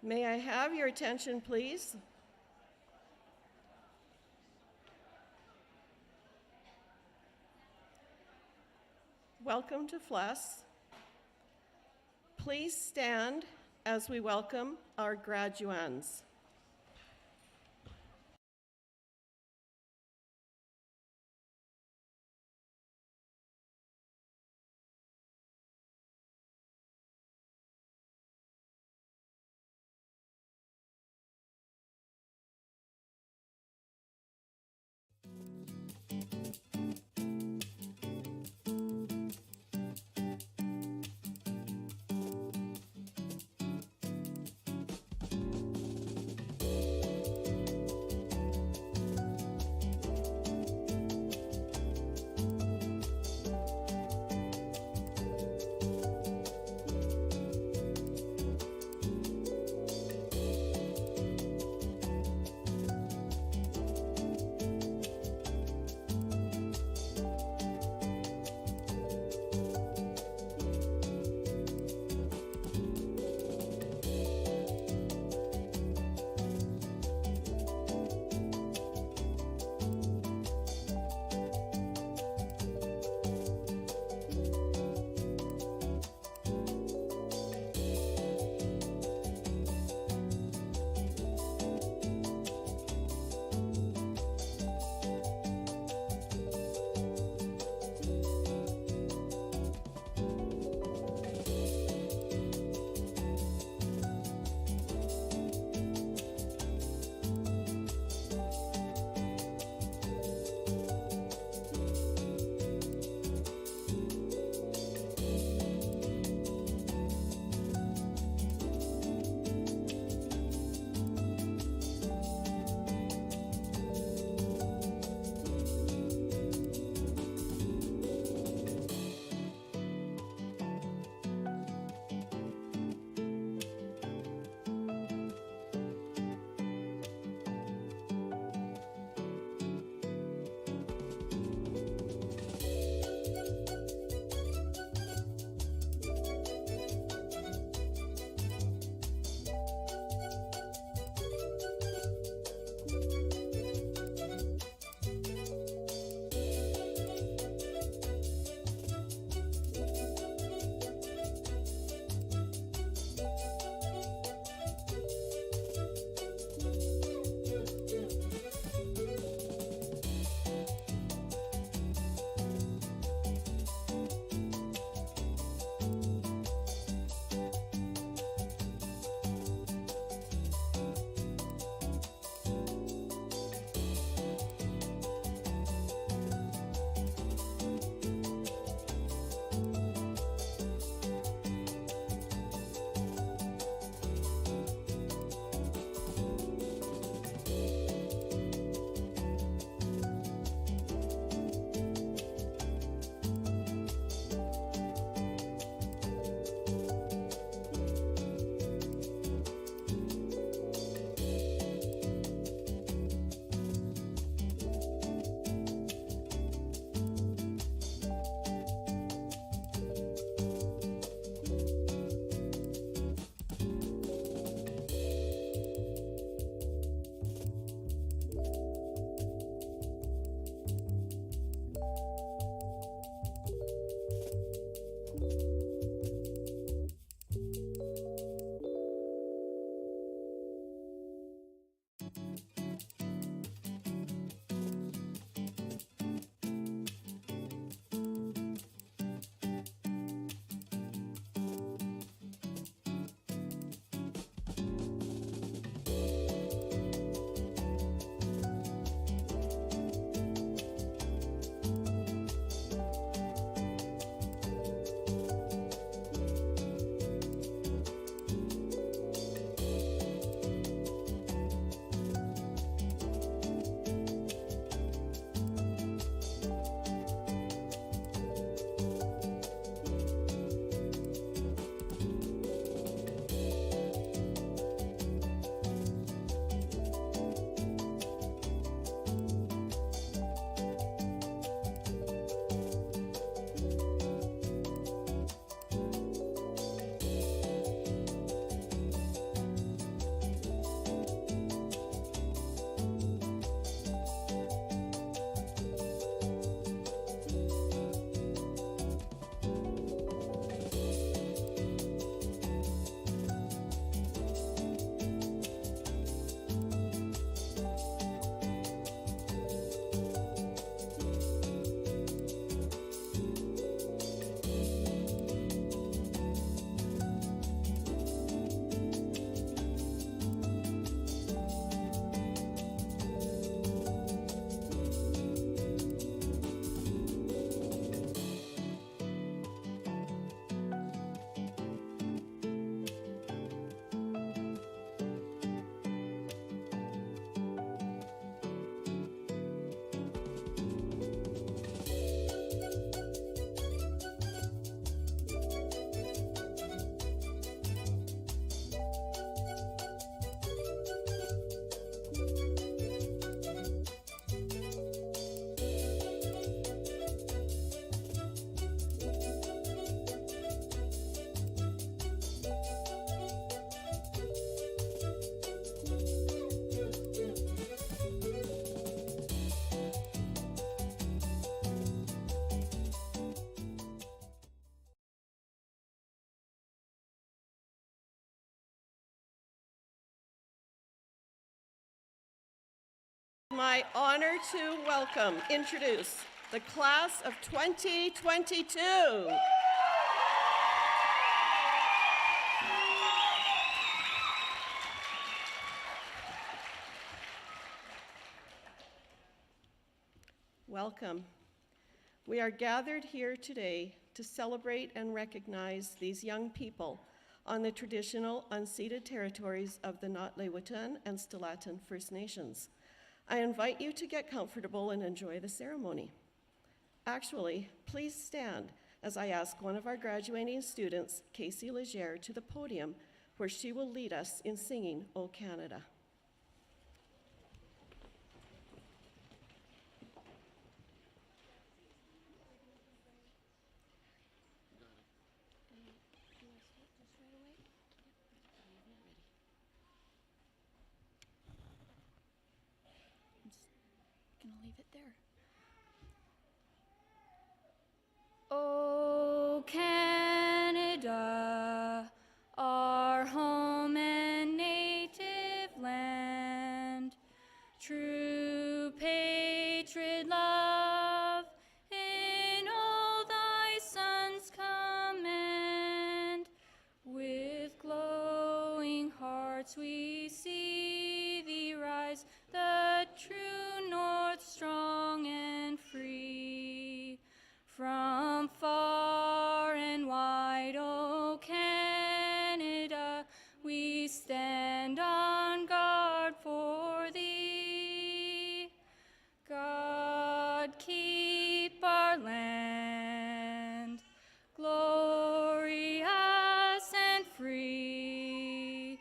May I have your attention, please? Welcome to FLESS. Please stand as we welcome our graduands. my honor to introduce the class of 2022. Welcome. We are gathered here today to celebrate and recognize these young people on the traditional unceded territories of the Nautla and Stellatan First Nations. I invite you to get comfortable and enjoy the ceremony. Actually, please stand as I ask one of our graduating students, Casey Legere, to the podium where she will lead us in singing O Canada. O Canada, our home and native land, true patriot love in all thy sons command. With glowing hearts we see thee rise, the true north strong and free. From far and wide, O Canada, we stand on guard for thee. God keep our land glorious and free.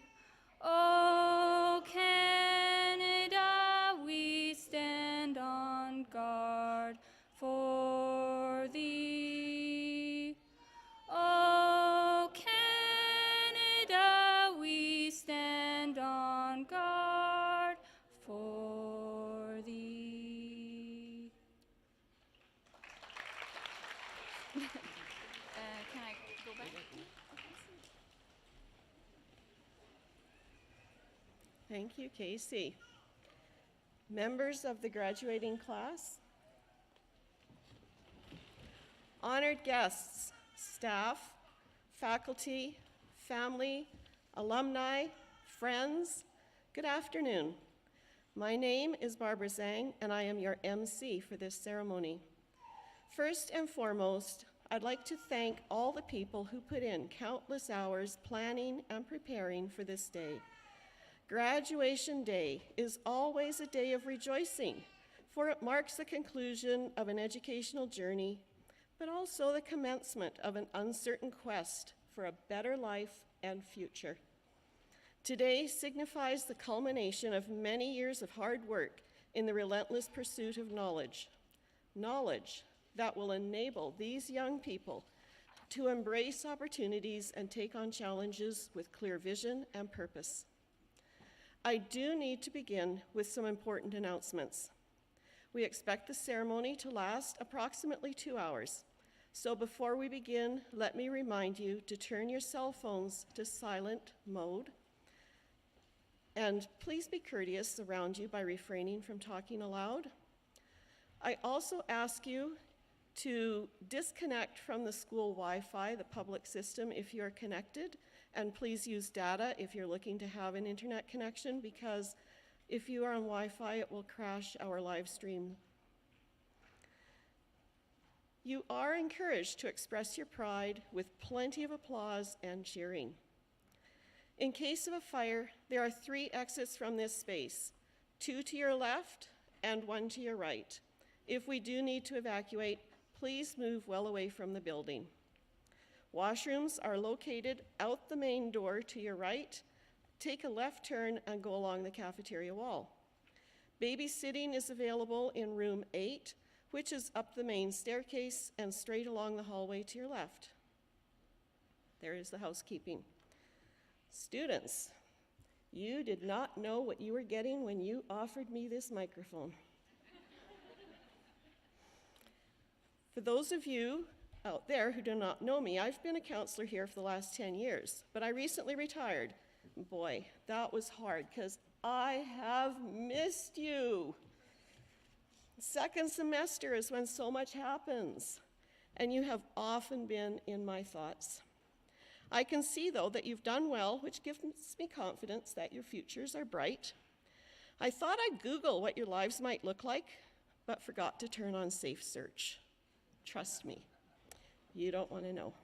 O Canada, we stand on guard for thee. O Canada, we stand on guard for thee. Can I go back? Thank you, Casey. Members of the graduating class, honored guests, staff, faculty, family, alumni, friends, good afternoon. My name is Barbara Zhang, and I am your MC for this ceremony. First and foremost, I'd like to thank all the people who put in countless hours planning and preparing for this day. Graduation Day is always a day of rejoicing, for it marks the conclusion of an educational journey, but also the commencement of an uncertain quest for a better life and future. Today signifies the culmination of many years of hard work in the relentless pursuit of knowledge. Knowledge that will enable these young people to embrace opportunities and take on challenges with clear vision and purpose. I do need to begin with some important announcements. We expect the ceremony to last approximately 2 hours. So before we begin, let me remind you to turn your cell phones to silent mode. And please be courteous around you by refraining from talking aloud. I also ask you to disconnect from the school Wi-Fi, the public system, if you're connected, and please use data if you're looking to have an internet connection, because if you are on Wi-Fi, it will crash our live stream. You are encouraged to express your pride with plenty of applause and cheering. In case of a fire, there are 3 exits from this space, 2 to your left and 1 to your right. If we do need to evacuate, please move well away from the building. Washrooms are located out the main door to your right. Take a left turn and go along the cafeteria wall. Babysitting is available in room 8, which is up the main staircase and straight along the hallway to your left. There is the housekeeping. Students, you did not know what you were getting when you offered me this microphone. For those of you out there who do not know me, I've been a counselor here for the last 10 years, but I recently retired. Boy, that was hard because I have missed you. Second semester is when so much happens, and you have often been in my thoughts. I can see, though, that you've done well, which gives me confidence that your futures are bright. I thought I'd Google what your lives might look like, but forgot to turn on Safe Search. Trust me, you don't want to know.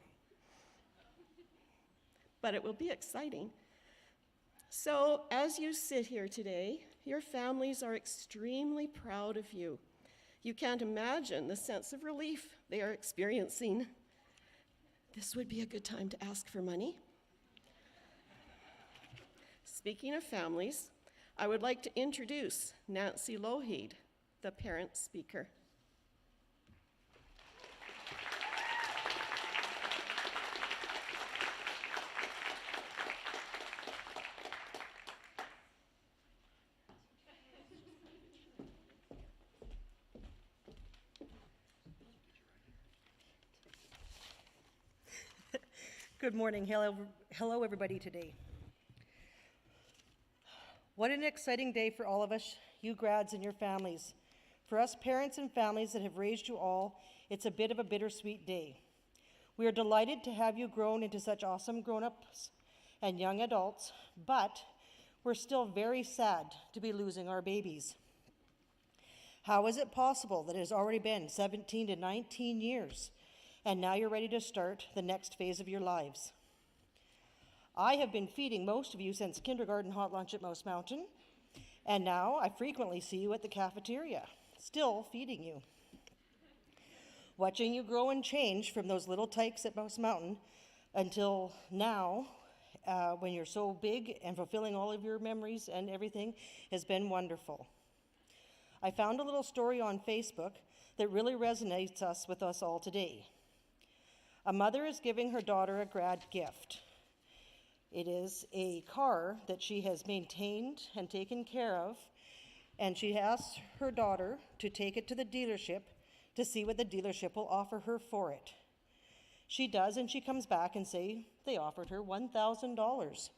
But it will be exciting. So, as you sit here today, your families are extremely proud of you. You can't imagine the sense of relief they are experiencing. This would be a good time to ask for money. Speaking of families, I would like to introduce Nancy Lougheed, the parent speaker. Good morning. Hello, everybody today. What an exciting day for all of us, you grads and your families. For us parents and families that have raised you all, it's a bit of a bittersweet day. We are delighted to have you grown into such awesome grown-ups and young adults, but we're still very sad to be losing our babies. How is it possible that it has already been 17 to 19 years and now you're ready to start the next phase of your lives? I have been feeding most of you since kindergarten hot lunch at Mouse Mountain, and now I frequently see you at the cafeteria, still feeding you. Watching you grow and change from those little tykes at Mouse Mountain until now, when you're so big and fulfilling all of your memories and everything, has been wonderful. I found a little story on Facebook that really resonates with us all today. A mother is giving her daughter a grad gift. It is a car that she has maintained and taken care of, and she asks her daughter to take it to the dealership to see what the dealership will offer her for it. She does, and she comes back and say they offered her $1,000.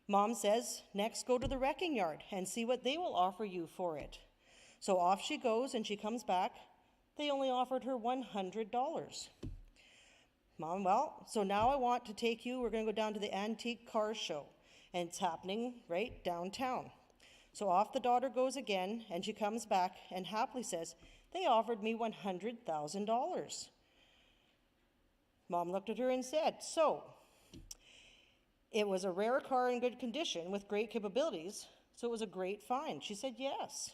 Mom says, next go to the wrecking yard and see what they will offer you for it. So off she goes, and she comes back. They only offered her $100. Mom, well, so now I want to take you, we're going to go down to the antique car show, and it's happening right downtown. So off the daughter goes again, and she comes back and happily says, they offered me $100,000. Mom looked at her and said, so, it was a rare car in good condition with great capabilities, so it was a great find. She said, yes.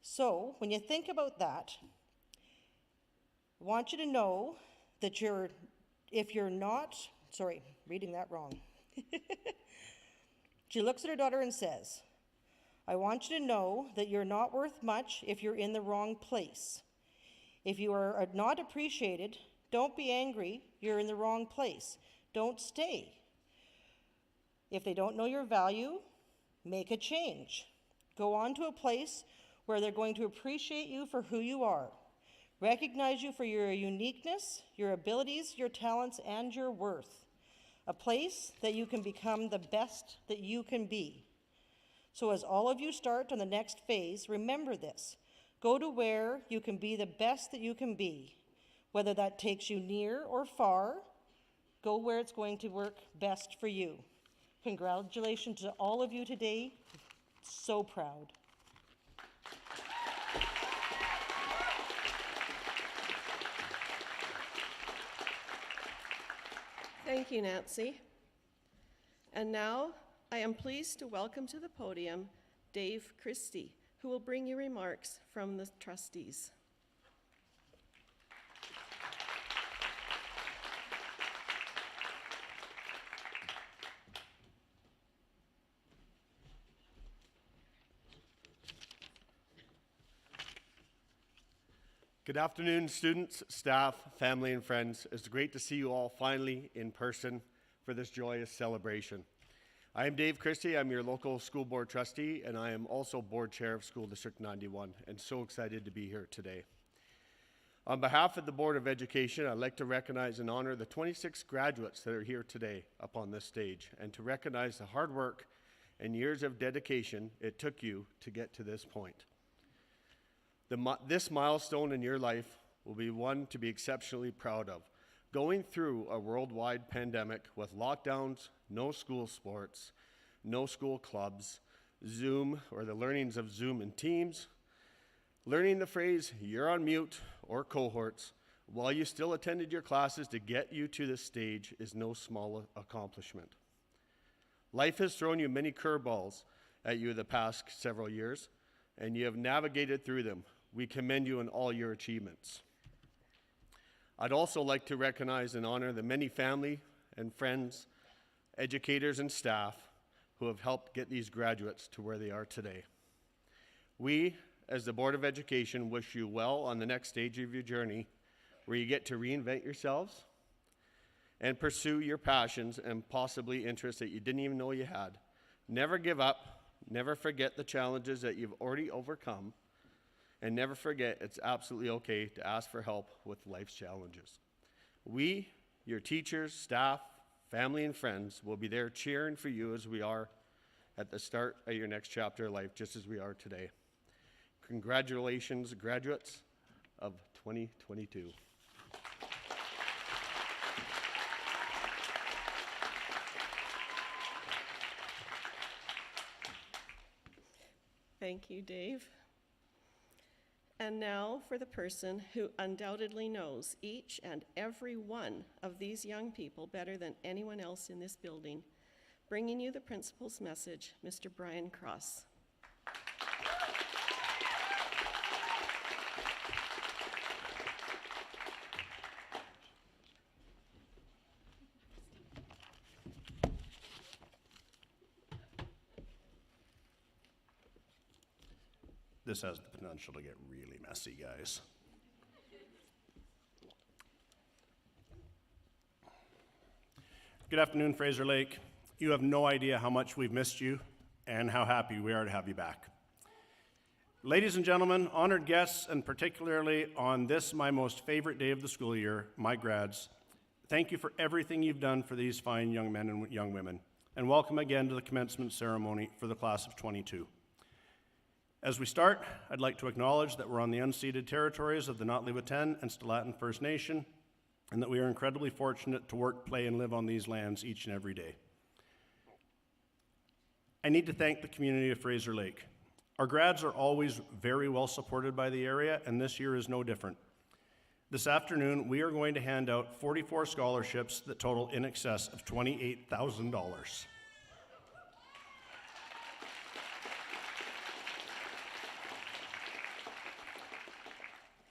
So, when you think about that, I want you to know that if you're not, sorry, reading that wrong. She looks at her daughter and says, I want you to know that you're not worth much if you're in the wrong place. If you are not appreciated, don't be angry, you're in the wrong place. Don't stay. If they don't know your value, make a change. Go on to a place where they're going to appreciate you for who you are. Recognize you for your uniqueness, your abilities, your talents, and your worth. A place that you can become the best that you can be. So as all of you start on the next phase, remember this. Go to where you can be the best that you can be. Whether that takes you near or far, go where it's going to work best for you. Congratulations to all of you today. So proud. Thank you, Nancy. And now, I am pleased to welcome to the podium Dave Christie, who will bring you remarks from the trustees. Good afternoon, students, staff, family, and friends. It's great to see you all finally in person for this joyous celebration. I am Dave Christie. I'm your local school board trustee, and I am also board chair of School District 91, and so excited to be here today. On behalf of the Board of Education, I'd like to recognize and honor the 26 graduates that are here today up on this stage, and to recognize the hard work and years of dedication it took you to get to this point. This milestone in your life will be one to be exceptionally proud of. Going through a worldwide pandemic with lockdowns, no school sports, no school clubs, Zoom or the learnings of Zoom and Teams, learning the phrase, "you're on mute," or cohorts, while you still attended your classes to get you to this stage is no small accomplishment. Life has thrown you many curveballs at you the past several years, and you have navigated through them. We commend you on all your achievements. I'd also like to recognize and honor the many family and friends, educators and staff who have helped get these graduates to where they are today. We, as the Board of Education, wish you well on the next stage of your journey, where you get to reinvent yourselves and pursue your passions and possibly interests that you didn't even know you had. Never give up, never forget the challenges that you've already overcome, and never forget it's absolutely okay to ask for help with life's challenges. We, your teachers, staff, family, and friends will be there cheering for you as we are at the start of your next chapter of life, just as we are today. Congratulations, graduates of 2022. Thank you, Dave. And now for the person who undoubtedly knows each and every one of these young people better than anyone else in this building, bringing you the principal's message, Mr. Brian Cross. This has the potential to get really messy, guys. Good afternoon, Fraser Lake. You have no idea how much we've missed you and how happy we are to have you back. Ladies and gentlemen, honored guests, and particularly on this, my most favorite day of the school year, my grads, thank you for everything you've done for these fine young men and young women, and welcome again to the commencement ceremony for the class of 22. As we start, I'd like to acknowledge that we're on the unceded territories of the Notley-Witen and Stellatan First Nation, and that we are incredibly fortunate to work, play, and live on these lands each and every day. I need to thank the community of Fraser Lake. Our grads are always very well supported by the area, and this year is no different. This afternoon, we are going to hand out 44 scholarships that total in excess of $28,000.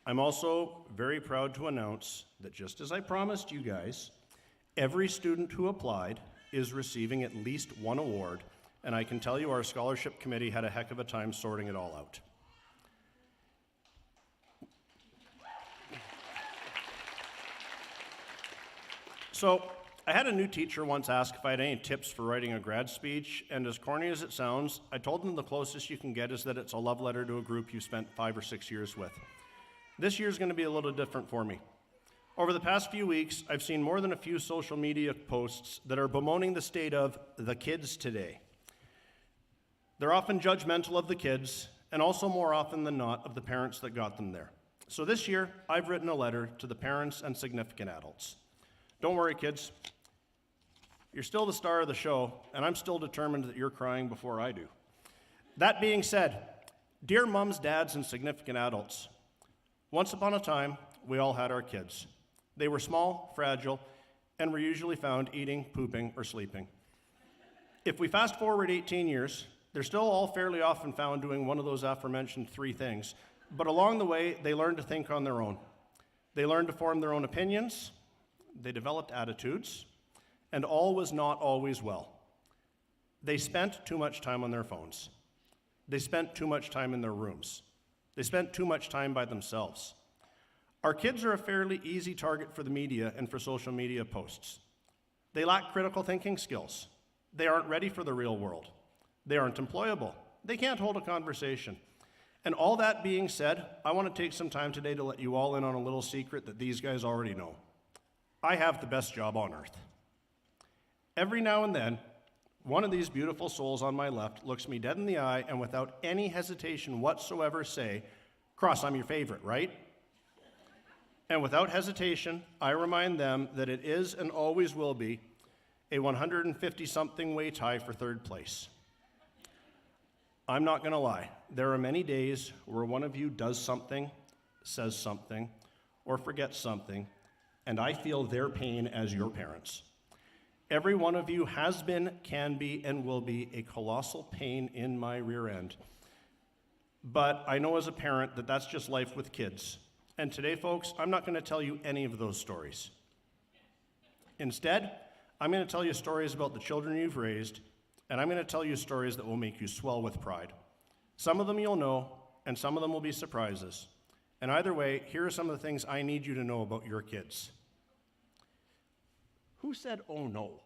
I'm also very proud to announce that, just as I promised you guys, every student who applied is receiving at least one award, and I can tell you our scholarship committee had a heck of a time sorting it all out. So, I had a new teacher once ask if I had any tips for writing a grad speech, and as corny as it sounds, I told them the closest you can get is that it's a love letter to a group you spent 5 or 6 years with. This year's going to be a little different for me. Over the past few weeks, I've seen more than a few social media posts that are bemoaning the state of the kids today. They're often judgmental of the kids, and also more often than not of the parents that got them there. So this year, I've written a letter to the parents and significant adults. Don't worry, kids. You're still the star of the show, and I'm still determined that you're crying before I do. That being said, dear mums, dads, and significant adults, once upon a time, we all had our kids. They were small, fragile, and were usually found eating, pooping, or sleeping. If we fast forward 18 years, they're still all fairly often found doing one of those aforementioned 3 things, but along the way, they learned to think on their own. They learned to form their own opinions, they developed attitudes, and all was not always well. They spent too much time on their phones. They spent too much time in their rooms. They spent too much time by themselves. Our kids are a fairly easy target for the media and for social media posts. They lack critical thinking skills. They aren't ready for the real world. They aren't employable. They can't hold a conversation. And all that being said, I want to take some time today to let you all in on a little secret that these guys already know. I have the best job on earth. Every now and then, one of these beautiful souls on my left looks me dead in the eye and without any hesitation whatsoever say, "Cross, I'm your favorite, right?" And without hesitation, I remind them that it is and always will be a 150-something way tie for third place. I'm not going to lie. There are many days where one of you does something, says something, or forgets something, and I feel their pain as your parents. Every one of you has been, can be, and will be a colossal pain in my rear end. But I know as a parent that that's just life with kids. And today, folks, I'm not going to tell you any of those stories. Instead, I'm going to tell you stories about the children you've raised, and I'm going to tell you stories that will make you swell with pride. Some of them you'll know, and some of them will be surprises. And either way, here are some of the things I need you to know about your kids. Who said, "Oh no"?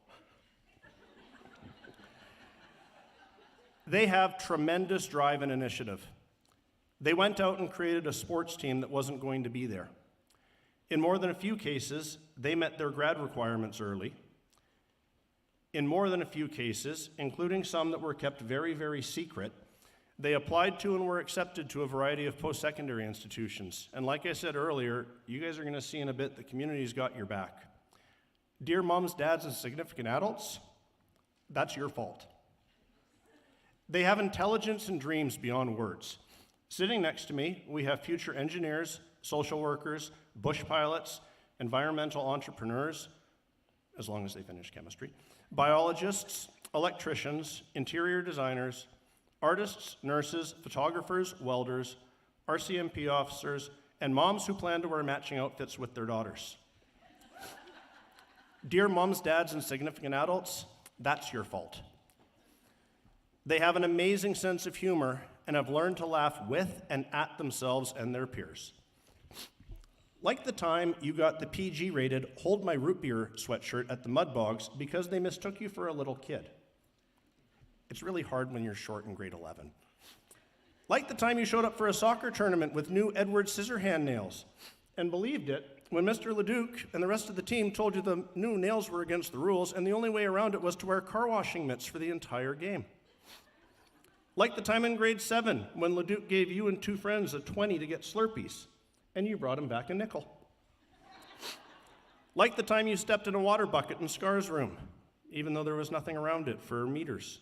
They have tremendous drive and initiative. They went out and created a sports team that wasn't going to be there. In more than a few cases, they met their grad requirements early. In more than a few cases, including some that were kept very, very secret, they applied to and were accepted to a variety of post-secondary institutions. And like I said earlier, you guys are going to see in a bit the community's got your back. Dear moms, dads, and significant adults, that's your fault. They have intelligence and dreams beyond words. Sitting next to me, we have future engineers, social workers, bush pilots, environmental entrepreneurs, as long as they finish chemistry, biologists, electricians, interior designers, artists, nurses, photographers, welders, RCMP officers, and moms who plan to wear matching outfits with their daughters. Dear moms, dads, and significant adults, that's your fault. They have an amazing sense of humor and have learned to laugh with and at themselves and their peers. Like the time you got the PG-rated Hold My Root Beer sweatshirt at the Mudbogs because they mistook you for a little kid. It's really hard when you're short in grade 11. Like the time you showed up for a soccer tournament with new Edward Scissorhand nails and believed it when Mr. Leduc and the rest of the team told you the new nails were against the rules and the only way around it was to wear car washing mitts for the entire game. Like the time in grade 7 when Leduc gave you and two friends a 20 to get Slurpees and you brought him back a nickel. Like the time you stepped in a water bucket in Scar's room, even though there was nothing around it for meters.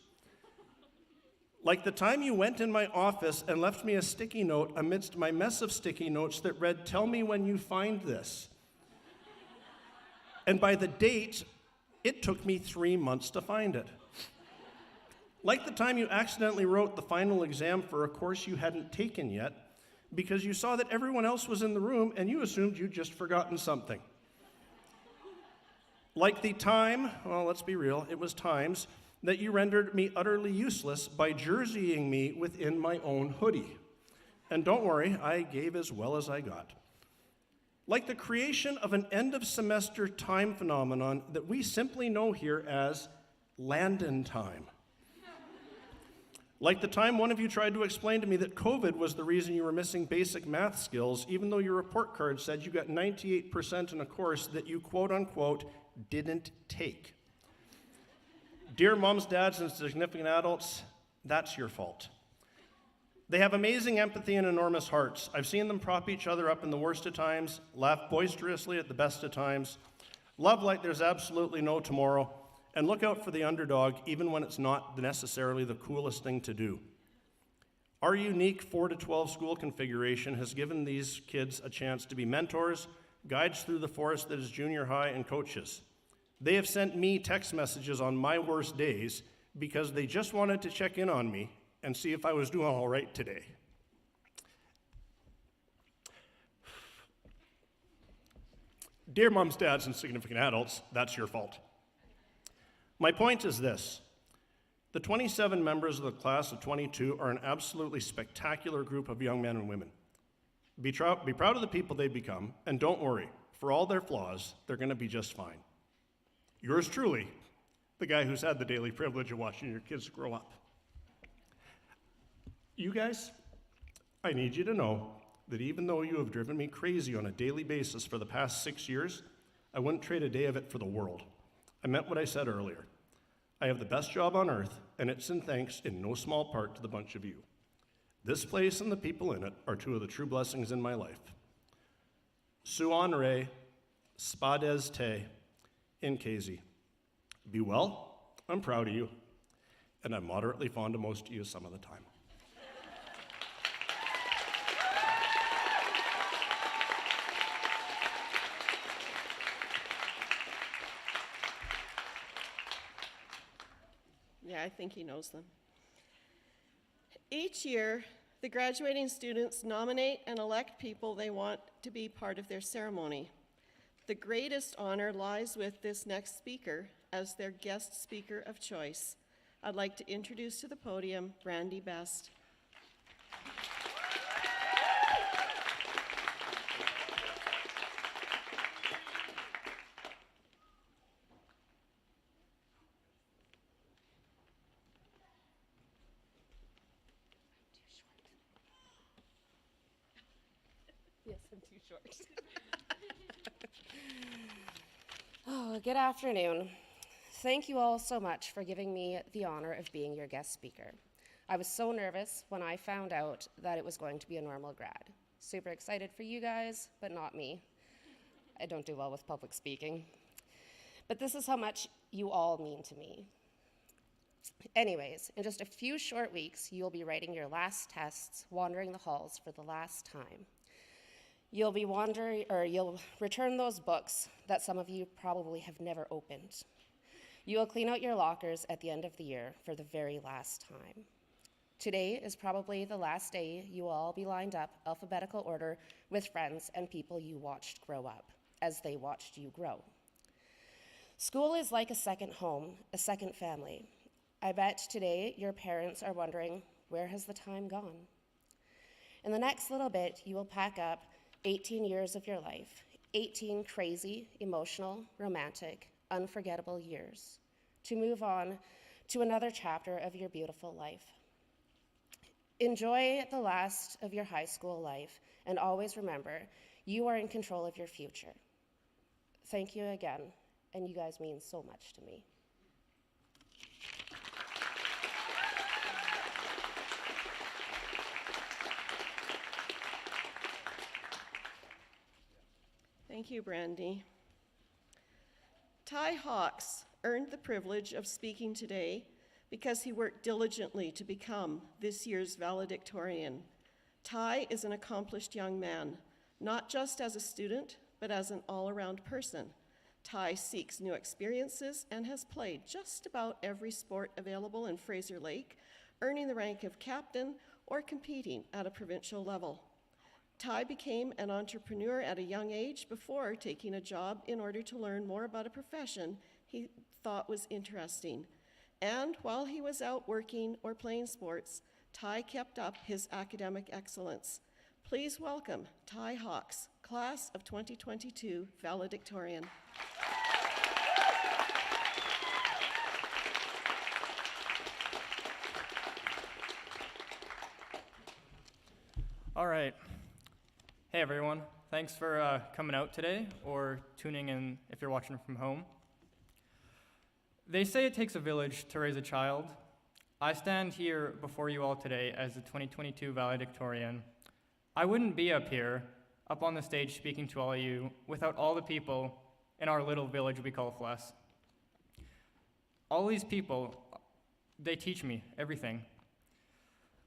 Like the time you went in my office and left me a sticky note amidst my mess of sticky notes that read, "Tell me when you find this." And by the date, it took me 3 months to find it. Like the time you accidentally wrote the final exam for a course you hadn't taken yet because you saw that everyone else was in the room and you assumed you'd just forgotten something. Like the time, well, let's be real, it was times that you rendered me utterly useless by jerseying me within my own hoodie. And don't worry, I gave as well as I got. Like the creation of an end-of-semester time phenomenon that we simply know here as Landon time. Like the time one of you tried to explain to me that COVID was the reason you were missing basic math skills, even though your report card said you got 98% in a course that you quote-unquote didn't take. Dear moms, dads, and significant adults, that's your fault. They have amazing empathy and enormous hearts. I've seen them prop each other up in the worst of times, laugh boisterously at the best of times, love like there's absolutely no tomorrow, and look out for the underdog even when it's not necessarily the coolest thing to do. Our unique 4 to 12 school configuration has given these kids a chance to be mentors, guides through the forest that is junior high, and coaches. They have sent me text messages on my worst days because they just wanted to check in on me and see if I was doing all right today. Dear moms, dads, and significant adults, that's your fault. My point is this. The 27 members of the class of 22 are an absolutely spectacular group of young men and women. Be proud of the people they become, and don't worry, for all their flaws, they're going to be just fine. Yours truly, the guy who's had the daily privilege of watching your kids grow up. You guys, I need you to know that even though you have driven me crazy on a daily basis for the past 6 years, I wouldn't trade a day of it for the world. I meant what I said earlier. I have the best job on earth, and it's in thanks in no small part to the bunch of you. This place and the people in it are two of the true blessings in my life. Suan Re, Spades Te, Inkezi. Be well, I'm proud of you, and I'm moderately fond of most of you some of the time. Yeah, I think he knows them. Each year, the graduating students nominate and elect people they want to be part of their ceremony. The greatest honor lies with this next speaker as their guest speaker of choice. I'd like to introduce to the podium Brandy Best. Yes, I'm too short. Oh, good afternoon. Thank you all so much for giving me the honor of being your guest speaker. I was so nervous when I found out that it was going to be a normal grad. Super excited for you guys, but not me. I don't do well with public speaking. But this is how much you all mean to me. Anyways, in just a few short weeks, you'll be writing your last tests, wandering the halls for the last time. You'll return those books that some of you probably have never opened. You will clean out your lockers at the end of the year for the very last time. Today is probably the last day you will all be lined up, alphabetical order, with friends and people you watched grow up, as they watched you grow. School is like a second home, a second family. I bet today your parents are wondering, where has the time gone? In the next little bit, you will pack up 18 years of your life, 18 crazy, emotional, romantic, unforgettable years, to move on to another chapter of your beautiful life. Enjoy the last of your high school life, and always remember, you are in control of your future. Thank you again, and you guys mean so much to me. Thank you, Brandy. Ty Hawks earned the privilege of speaking today because he worked diligently to become this year's valedictorian. Ty is an accomplished young man, not just as a student, but as an all-around person. Ty seeks new experiences and has played just about every sport available in Fraser Lake, earning the rank of captain or competing at a provincial level. Ty became an entrepreneur at a young age before taking a job in order to learn more about a profession he thought was interesting. And while he was out working or playing sports, Ty kept up his academic excellence. Please welcome Ty Hawks, class of 2022 valedictorian. All right. Hey everyone, thanks for coming out today or tuning in if you're watching from home. They say it takes a village to raise a child. I stand here before you all today as the 2022 valedictorian. I wouldn't be up here, up on the stage speaking to all of you, without all the people in our little village we call FLESS. All these people, they teach me everything.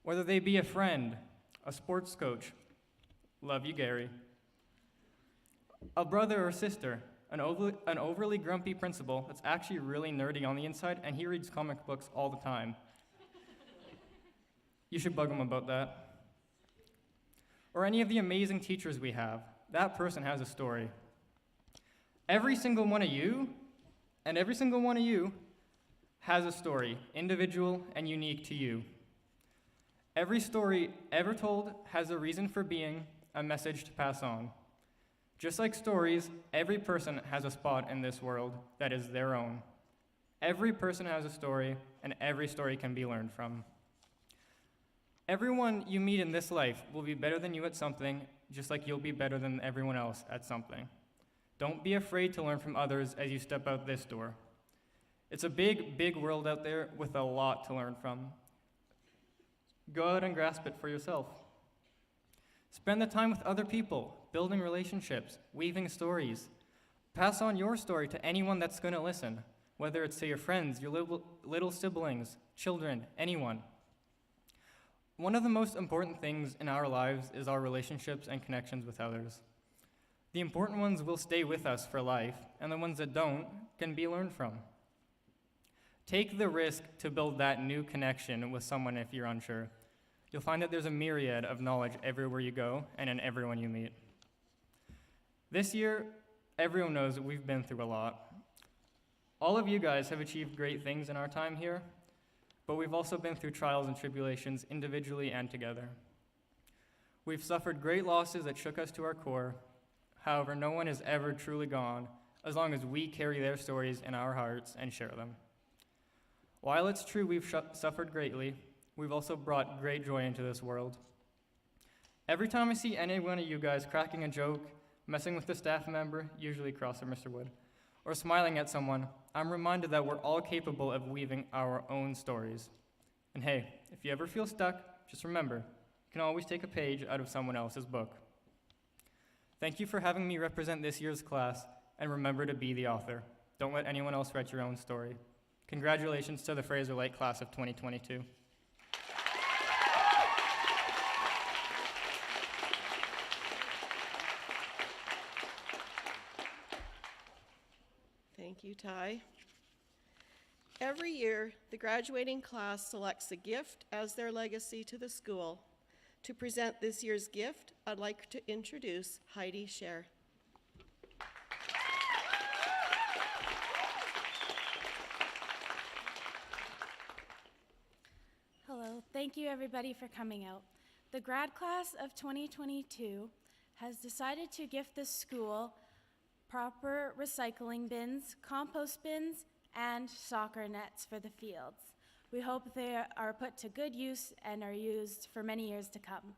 Whether they be a friend, a sports coach, love you, Gary, a brother or sister, an overly grumpy principal that's actually really nerdy on the inside, and he reads comic books all the time. You should bug him about that. Or any of the amazing teachers we have. That person has a story. Every single one of you, and every single one of you, has a story, individual and unique to you. Every story ever told has a reason for being, a message to pass on. Just like stories, every person has a spot in this world that is their own. Every person has a story, and every story can be learned from. Everyone you meet in this life will be better than you at something, just like you'll be better than everyone else at something. Don't be afraid to learn from others as you step out this door. It's a big, big world out there with a lot to learn from. Go out and grasp it for yourself. Spend the time with other people, building relationships, weaving stories. Pass on your story to anyone that's going to listen, whether it's to your friends, your little siblings, children, anyone. One of the most important things in our lives is our relationships and connections with others. The important ones will stay with us for life, and the ones that don't can be learned from. Take the risk to build that new connection with someone if you're unsure. You'll find that there's a myriad of knowledge everywhere you go and in everyone you meet. This year, everyone knows that we've been through a lot. All of you guys have achieved great things in our time here, but we've also been through trials and tribulations individually and together. We've suffered great losses that shook us to our core. However, no one is ever truly gone as long as we carry their stories in our hearts and share them. While it's true we've suffered greatly, we've also brought great joy into this world. Every time I see any one of you guys cracking a joke, messing with a staff member, usually Cross or Mr. Wood, or smiling at someone, I'm reminded that we're all capable of weaving our own stories. And hey, if you ever feel stuck, just remember, you can always take a page out of someone else's book. Thank you for having me represent this year's class, and remember to be the author. Don't let anyone else write your own story. Congratulations to the Fraser Light class of 2022. Thank you, Ty. Every year, the graduating class selects a gift as their legacy to the school. To present this year's gift, I'd like to introduce Heidi Scher. Hello, thank you everybody for coming out. The grad class of 2022 has decided to gift the school proper recycling bins, compost bins, and soccer nets for the fields. We hope they are put to good use and are used for many years to come.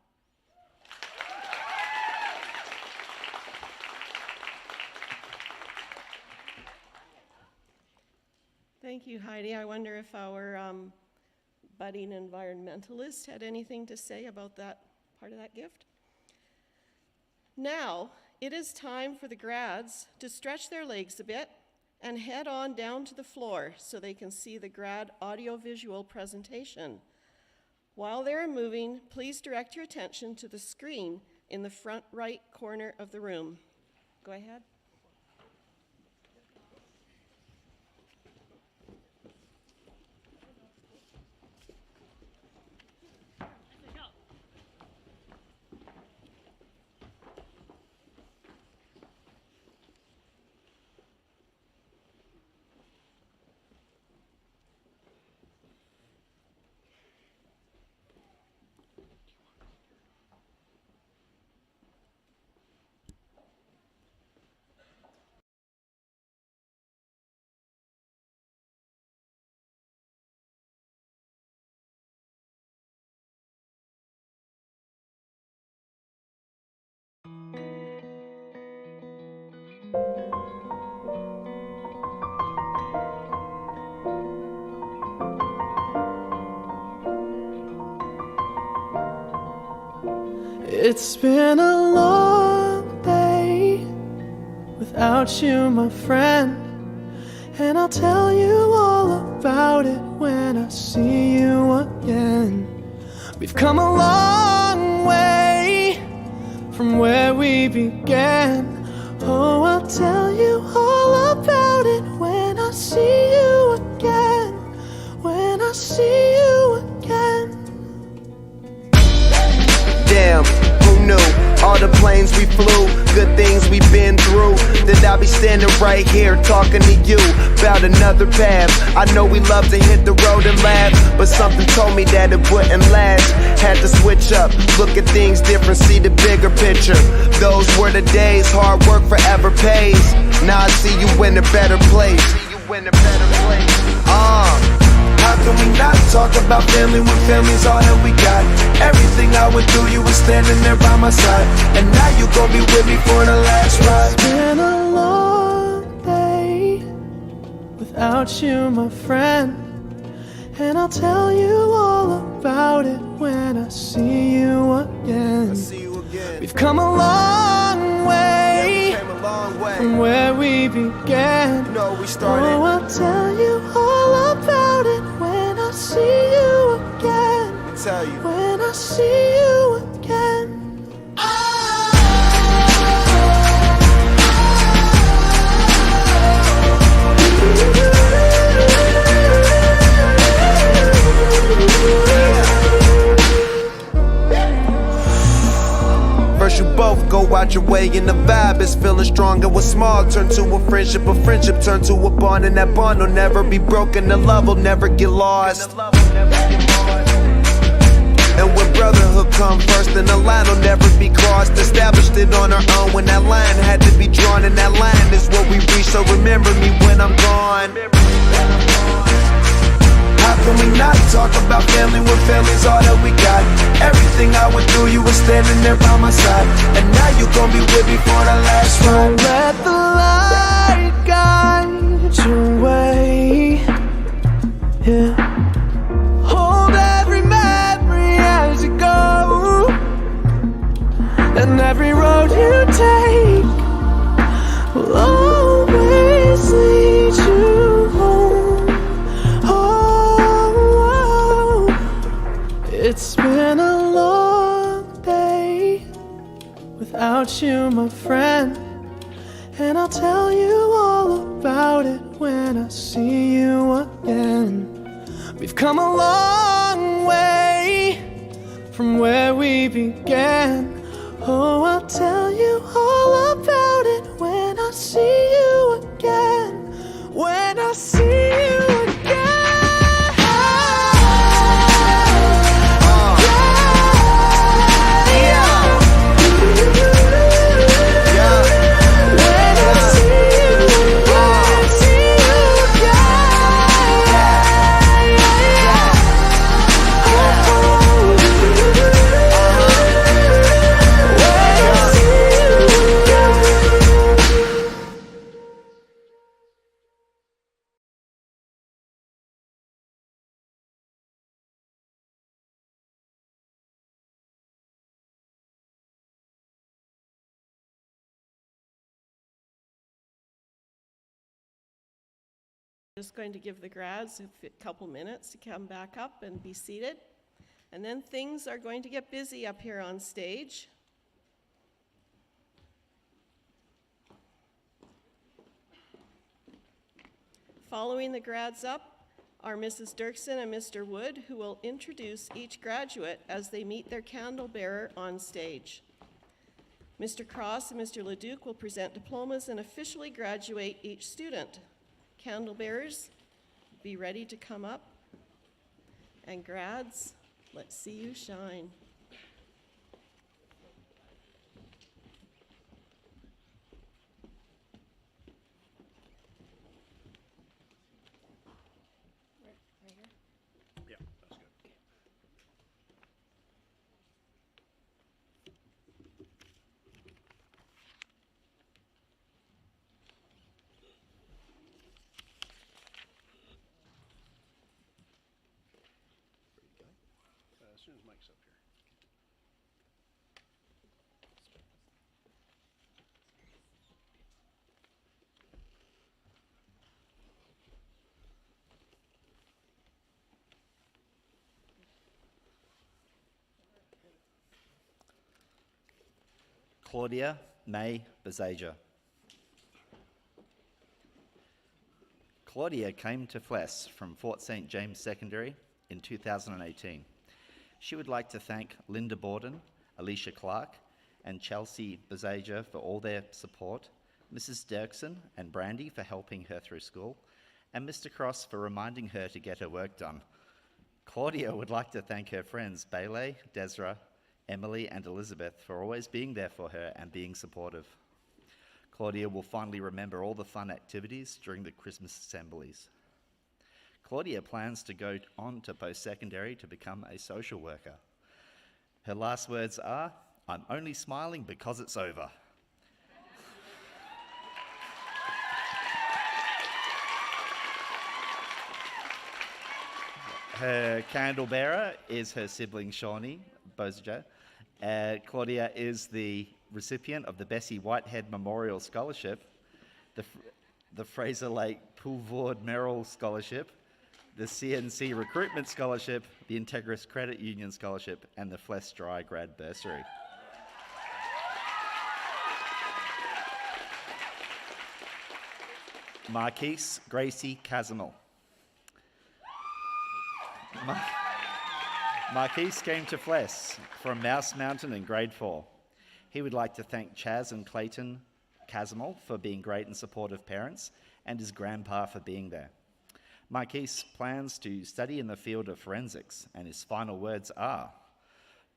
Thank you, Heidi. I wonder if our budding environmentalist had anything to say about that part of that gift. Now, it is time for the grads to stretch their legs a bit and head on down to the floor so they can see the grad audiovisual presentation. While they're moving, please direct your attention to the screen in the front right corner of the room. Go ahead. It's been a long day without you, my friend, and I'll tell you all about it when I see you again. We've come a long way from where we began. Oh, I'll tell you all about it when I see you again. When I see you again. Damn, who knew? All the planes we flew, good things we've been through. That I'll be standing right here talking to you about another path. I know we love to hit the road and laugh, but something told me that it wouldn't last. Had to switch up, look at things different, see the bigger picture. Those were the days, hard work forever pays. Now I see you in a better place. How can we not talk about family when family's all that we got? Everything I went through, you were standing there by my side, and now you gon' be with me for the last ride. It's been a long day without you, my friend. And I'll tell you all about it when I see you again. We've come a long way, from where we began. Oh, I'll tell you all about it when I see you again. When I see you again. First you both go out your way and the vibe is feeling strong. And what's small turn to a friendship turn to a bond. And that bond will never be broken, the love will never get lost. And when brotherhood come first, then the line will never be crossed. Established it on our own when that line had to be drawn. And that line is what we reach, so remember me when I'm gone. How can we not talk about family when family's all that we got? Everything I went through, you were standing there by my side. And now you gon' be with me for the last ride. Let the light guide your way. Yeah. Hold every memory as you go, and every road you take will always lead you home. Oh, it's been a long day without you, my friend. And I'll tell you all about it when I see you again. We've come a long way from where we began. Oh, I'll tell you all about it when I see you again. When I see you again. Just going to give the grads a couple minutes to come back up and be seated. And then things are going to get busy up here on stage. Following the grads up are Mrs. Dirksen and Mr. Wood, who will introduce each graduate as they meet their candle bearer on stage. Mr. Cross and Mr. Leduc will present diplomas and officially graduate each student. Candle bearers, be ready to come up. And grads, let's see you shine. Yeah, that's good. As soon as Mike's up here. Claudia May Bezaja. Claudia came to FLESS from Fort St. James Secondary in 2018. She would like to thank Linda Borden, Alicia Clark, and Chelsea Bezaja for all their support, Mrs. Dirksen and Brandy for helping her through school, and Mr. Cross for reminding her to get her work done. Claudia would like to thank her friends Bailey, Desra, Emily, and Elizabeth for always being there for her and being supportive. Claudia will fondly remember all the fun activities during the Christmas assemblies. Claudia plans to go on to post-secondary to become a social worker. Her last words are, "I'm only smiling because it's over." Her candle bearer is her sibling Shawnee Boziger. Claudia is the recipient of the Bessie Whitehead Memorial Scholarship, the Fraser Lake Poulvord Merrill Scholarship, the CNC Recruitment Scholarship, the Integris Credit Union Scholarship, and the FLESS Grad Bursary. Marquise Gracie Casimel. Marquise came to FLESS from Mouse Mountain in grade 4. He would like to thank Chaz and Clayton Casimel for being great and supportive parents, and his grandpa for being there. Marquise plans to study in the field of forensics, and his final words are,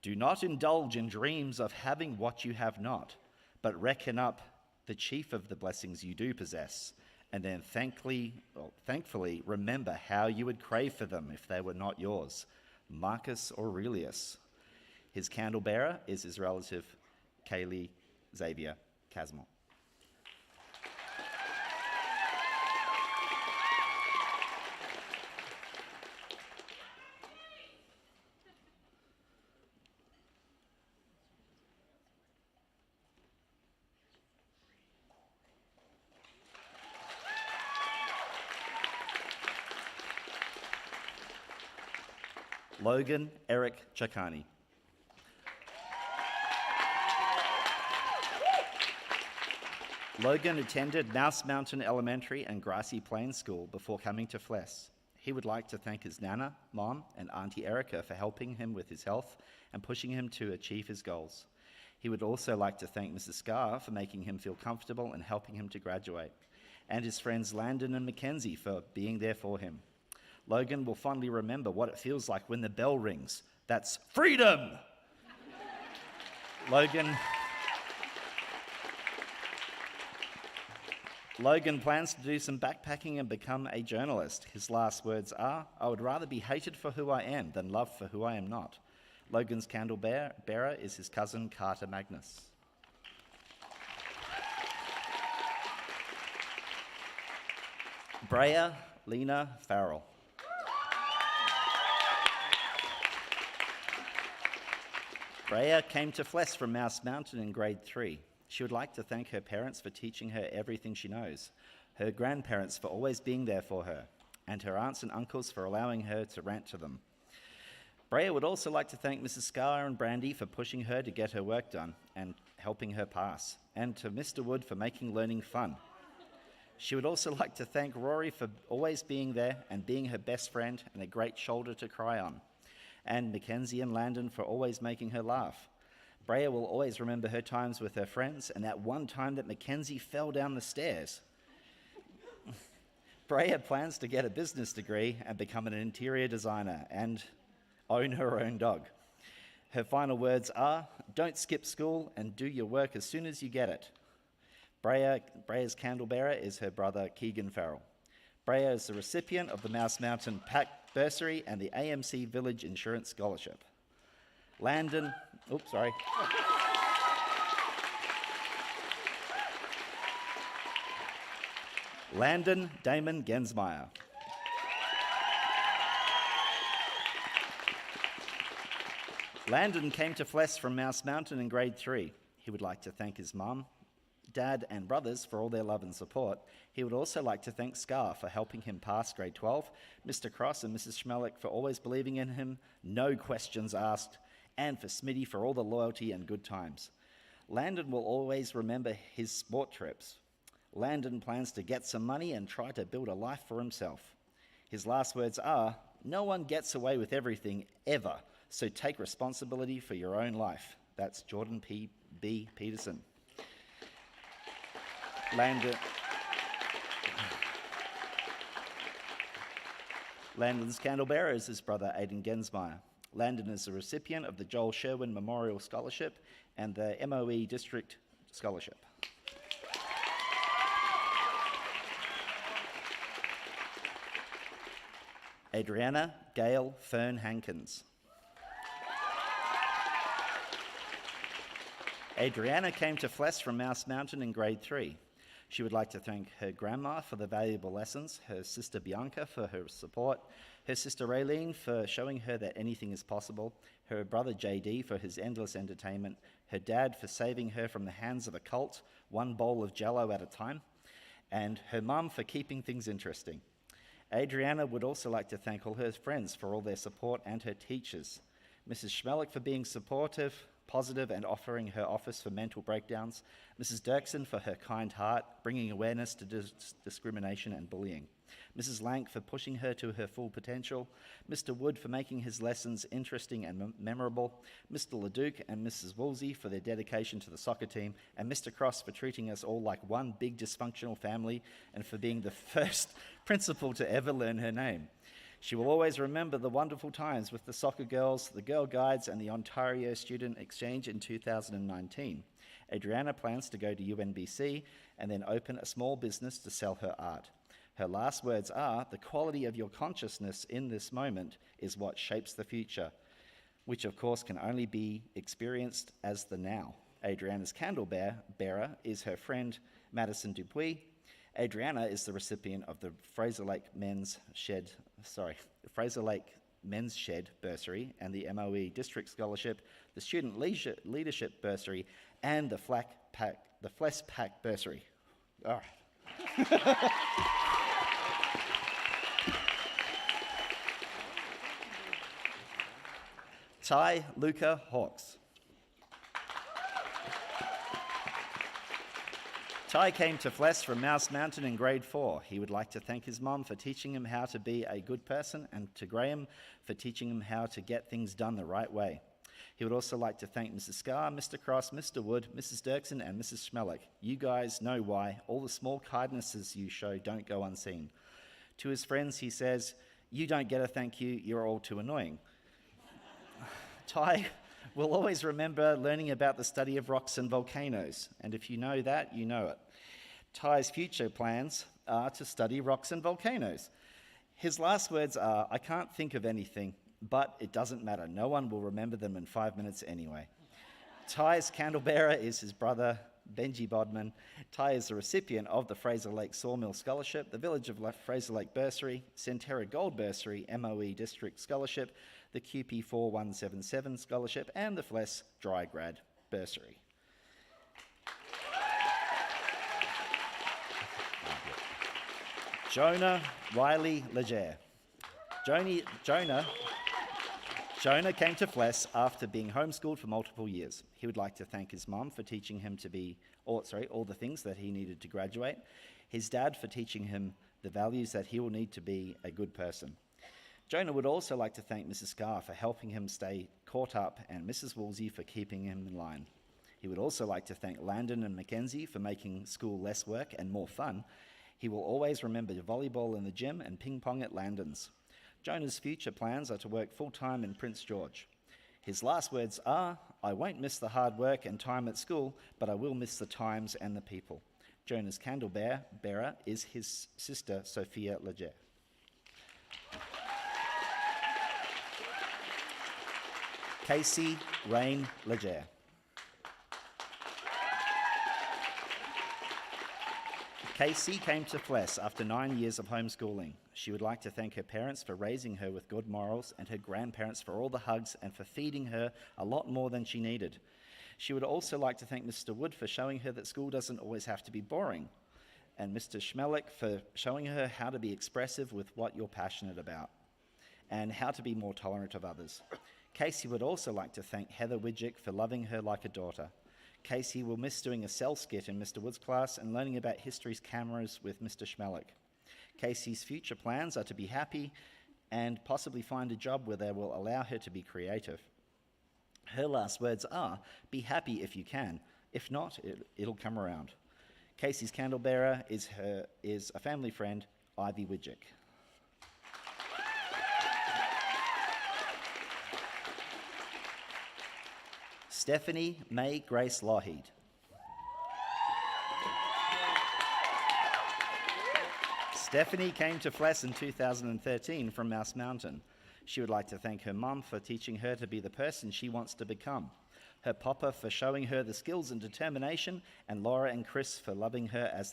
"Do not indulge in dreams of having what you have not, but reckon up the chief of the blessings you do possess, and then thankfully remember how you would crave for them if they were not yours. Marcus Aurelius." His candle bearer is his relative, Kaylee Xavier Casimel. Logan Eric Chakani. Logan attended Mouse Mountain Elementary and Grassy Plains School before coming to FLESS. He would like to thank his Nana, Mom, and Auntie Erica for helping him with his health and pushing him to achieve his goals. He would also like to thank Mrs. Scarr for making him feel comfortable and helping him to graduate, and his friends Landon and Mackenzie for being there for him. Logan will fondly remember what it feels like when the bell rings. That's freedom! Logan plans to do some backpacking and become a journalist. His last words are, "I would rather be hated for who I am than loved for who I am not." Logan's candle bearer is his cousin Carter Magnus. Brea Lena Farrell. Brea came to FLESS from Mouse Mountain in grade 3. She would like to thank her parents for teaching her everything she knows, her grandparents for always being there for her, and her aunts and uncles for allowing her to rant to them. Brea would also like to thank Mrs. Scar and Brandy for pushing her to get her work done and helping her pass, and to Mr. Wood for making learning fun. She would also like to thank Rory for always being there and being her best friend and a great shoulder to cry on, and Mackenzie and Landon for always making her laugh. Brea will always remember her times with her friends and that one time that Mackenzie fell down the stairs. Brea plans to get a business degree and become an interior designer and own her own dog. Her final words are, "Don't skip school and do your work as soon as you get it." Brea's candle bearer is her brother Keegan Farrell. Brea is the recipient of the Mouse Mountain PAC Bursary and the AMC Village Insurance Scholarship. Landon Damon Gensmeyer. Landon came to FLESS from Mouse Mountain in grade 3. He would like to thank his mum, dad, and brothers for all their love and support. He would also like to thank Scar for helping him pass grade 12, Mr. Cross and Mrs. Schmelik for always believing in him, no questions asked, and for Smitty for all the loyalty and good times. Landon will always remember his sport trips. Landon plans to get some money and try to build a life for himself. His last words are, "No one gets away with everything ever, so take responsibility for your own life." That's Jordan B. Peterson. Landon's candle bearer is his brother Aidan Gensmeyer. Landon is a recipient of the Joel Sherwin Memorial Scholarship and the MOE District Scholarship. Adriana Gail Fern Hankins. Adriana came to FLESS from Mouse Mountain in grade 3. She would like to thank her grandma for the valuable lessons, her sister Bianca for her support, her sister Raylene for showing her that anything is possible, her brother JD for his endless entertainment, her dad for saving her from the hands of a cult, one bowl of Jell-O at a time, and her mum for keeping things interesting. Adriana would also like to thank all her friends for all their support and her teachers. Mrs. Schmelik for being supportive, positive, and offering her office for mental breakdowns. Mrs. Dirksen for her kind heart, bringing awareness to discrimination and bullying. Mrs. Lank for pushing her to her full potential. Mr. Wood for making his lessons interesting and memorable. Mr. Leduc and Mrs. Woolsey for their dedication to the soccer team. And Mr. Cross for treating us all like one big dysfunctional family and for being the first principal to ever learn her name. She will always remember the wonderful times with the soccer girls, the Girl Guides, and the Ontario Student Exchange in 2019. Adriana plans to go to UNBC and then open a small business to sell her art. Her last words are, "The quality of your consciousness in this moment is what shapes the future," which of course can only be experienced as the now. Adriana's candle bearer is her friend Madison Dupuis. Adriana is the recipient of the Fraser Lake Men's Shed Bursary and the MOE District Scholarship, the Student Leadership Bursary, and the FLESS Pack Bursary. All right. Ty Luca Hawks. Ty came to FLESS from Mouse Mountain in grade 4. He would like to thank his mum for teaching him how to be a good person and to Graham for teaching him how to get things done the right way. He would also like to thank Mrs. Scarr, Mr. Cross, Mr. Wood, Mrs. Dirksen, and Mrs. Schmelik. You guys know why. All the small kindnesses you show don't go unseen. To his friends, he says, "You don't get a thank you, you're all too annoying." Ty will always remember learning about the study of rocks and volcanoes, and if you know that, you know it. Ty's future plans are to study rocks and volcanoes. His last words are, "I can't think of anything, but it doesn't matter. No one will remember them in 5 minutes anyway." Ty's candle bearer is his brother, Benji Bodman. Ty is the recipient of the Fraser Lake Sawmill Scholarship, the Village of Fraser Lake Bursary, Centerra Gold Bursary, MOE District Scholarship, the QP 4177 Scholarship, and the FLESS Grad Bursary. Jonah Riley Leger. Jonah came to FLESS after being homeschooled for multiple years. He would like to thank his mum for teaching him all the things that he needed to graduate, his dad for teaching him the values that he will need to be a good person. Jonah would also like to thank Mrs. Scarr for helping him stay caught up and Mrs. Woolsey for keeping him in line. He would also like to thank Landon and Mackenzie for making school less work and more fun. He will always remember volleyball in the gym and ping pong at Landon's. Jonah's future plans are to work full-time in Prince George. His last words are, "I won't miss the hard work and time at school, but I will miss the times and the people." Jonah's candle bearer is his sister, Sophia Leger. Casey Rain Leger. Casey came to FLESS after 9 years of homeschooling. She would like to thank her parents for raising her with good morals and her grandparents for all the hugs and for feeding her a lot more than she needed. She would also like to thank Mr. Wood for showing her that school doesn't always have to be boring, and Mr. Schmelik for showing her how to be expressive with what you're passionate about and how to be more tolerant of others. Casey would also like to thank Heather Widgick for loving her like a daughter. Casey will miss doing a cell skit in Mr. Wood's class and learning about history's cameras with Mr. Schmelik. Casey's future plans are to be happy and possibly find a job where they will allow her to be creative. Her last words are, "Be happy if you can. If not, it'll come around." Casey's candle bearer is a family friend, Ivy Widgick. Stephanie May Grace Lougheed. Stephanie came to FLESS in 2013 from Mouse Mountain. She would like to thank her mum for teaching her to be the person she wants to become. her papa for showing her the skills and determination, and Laura and Chris for loving her as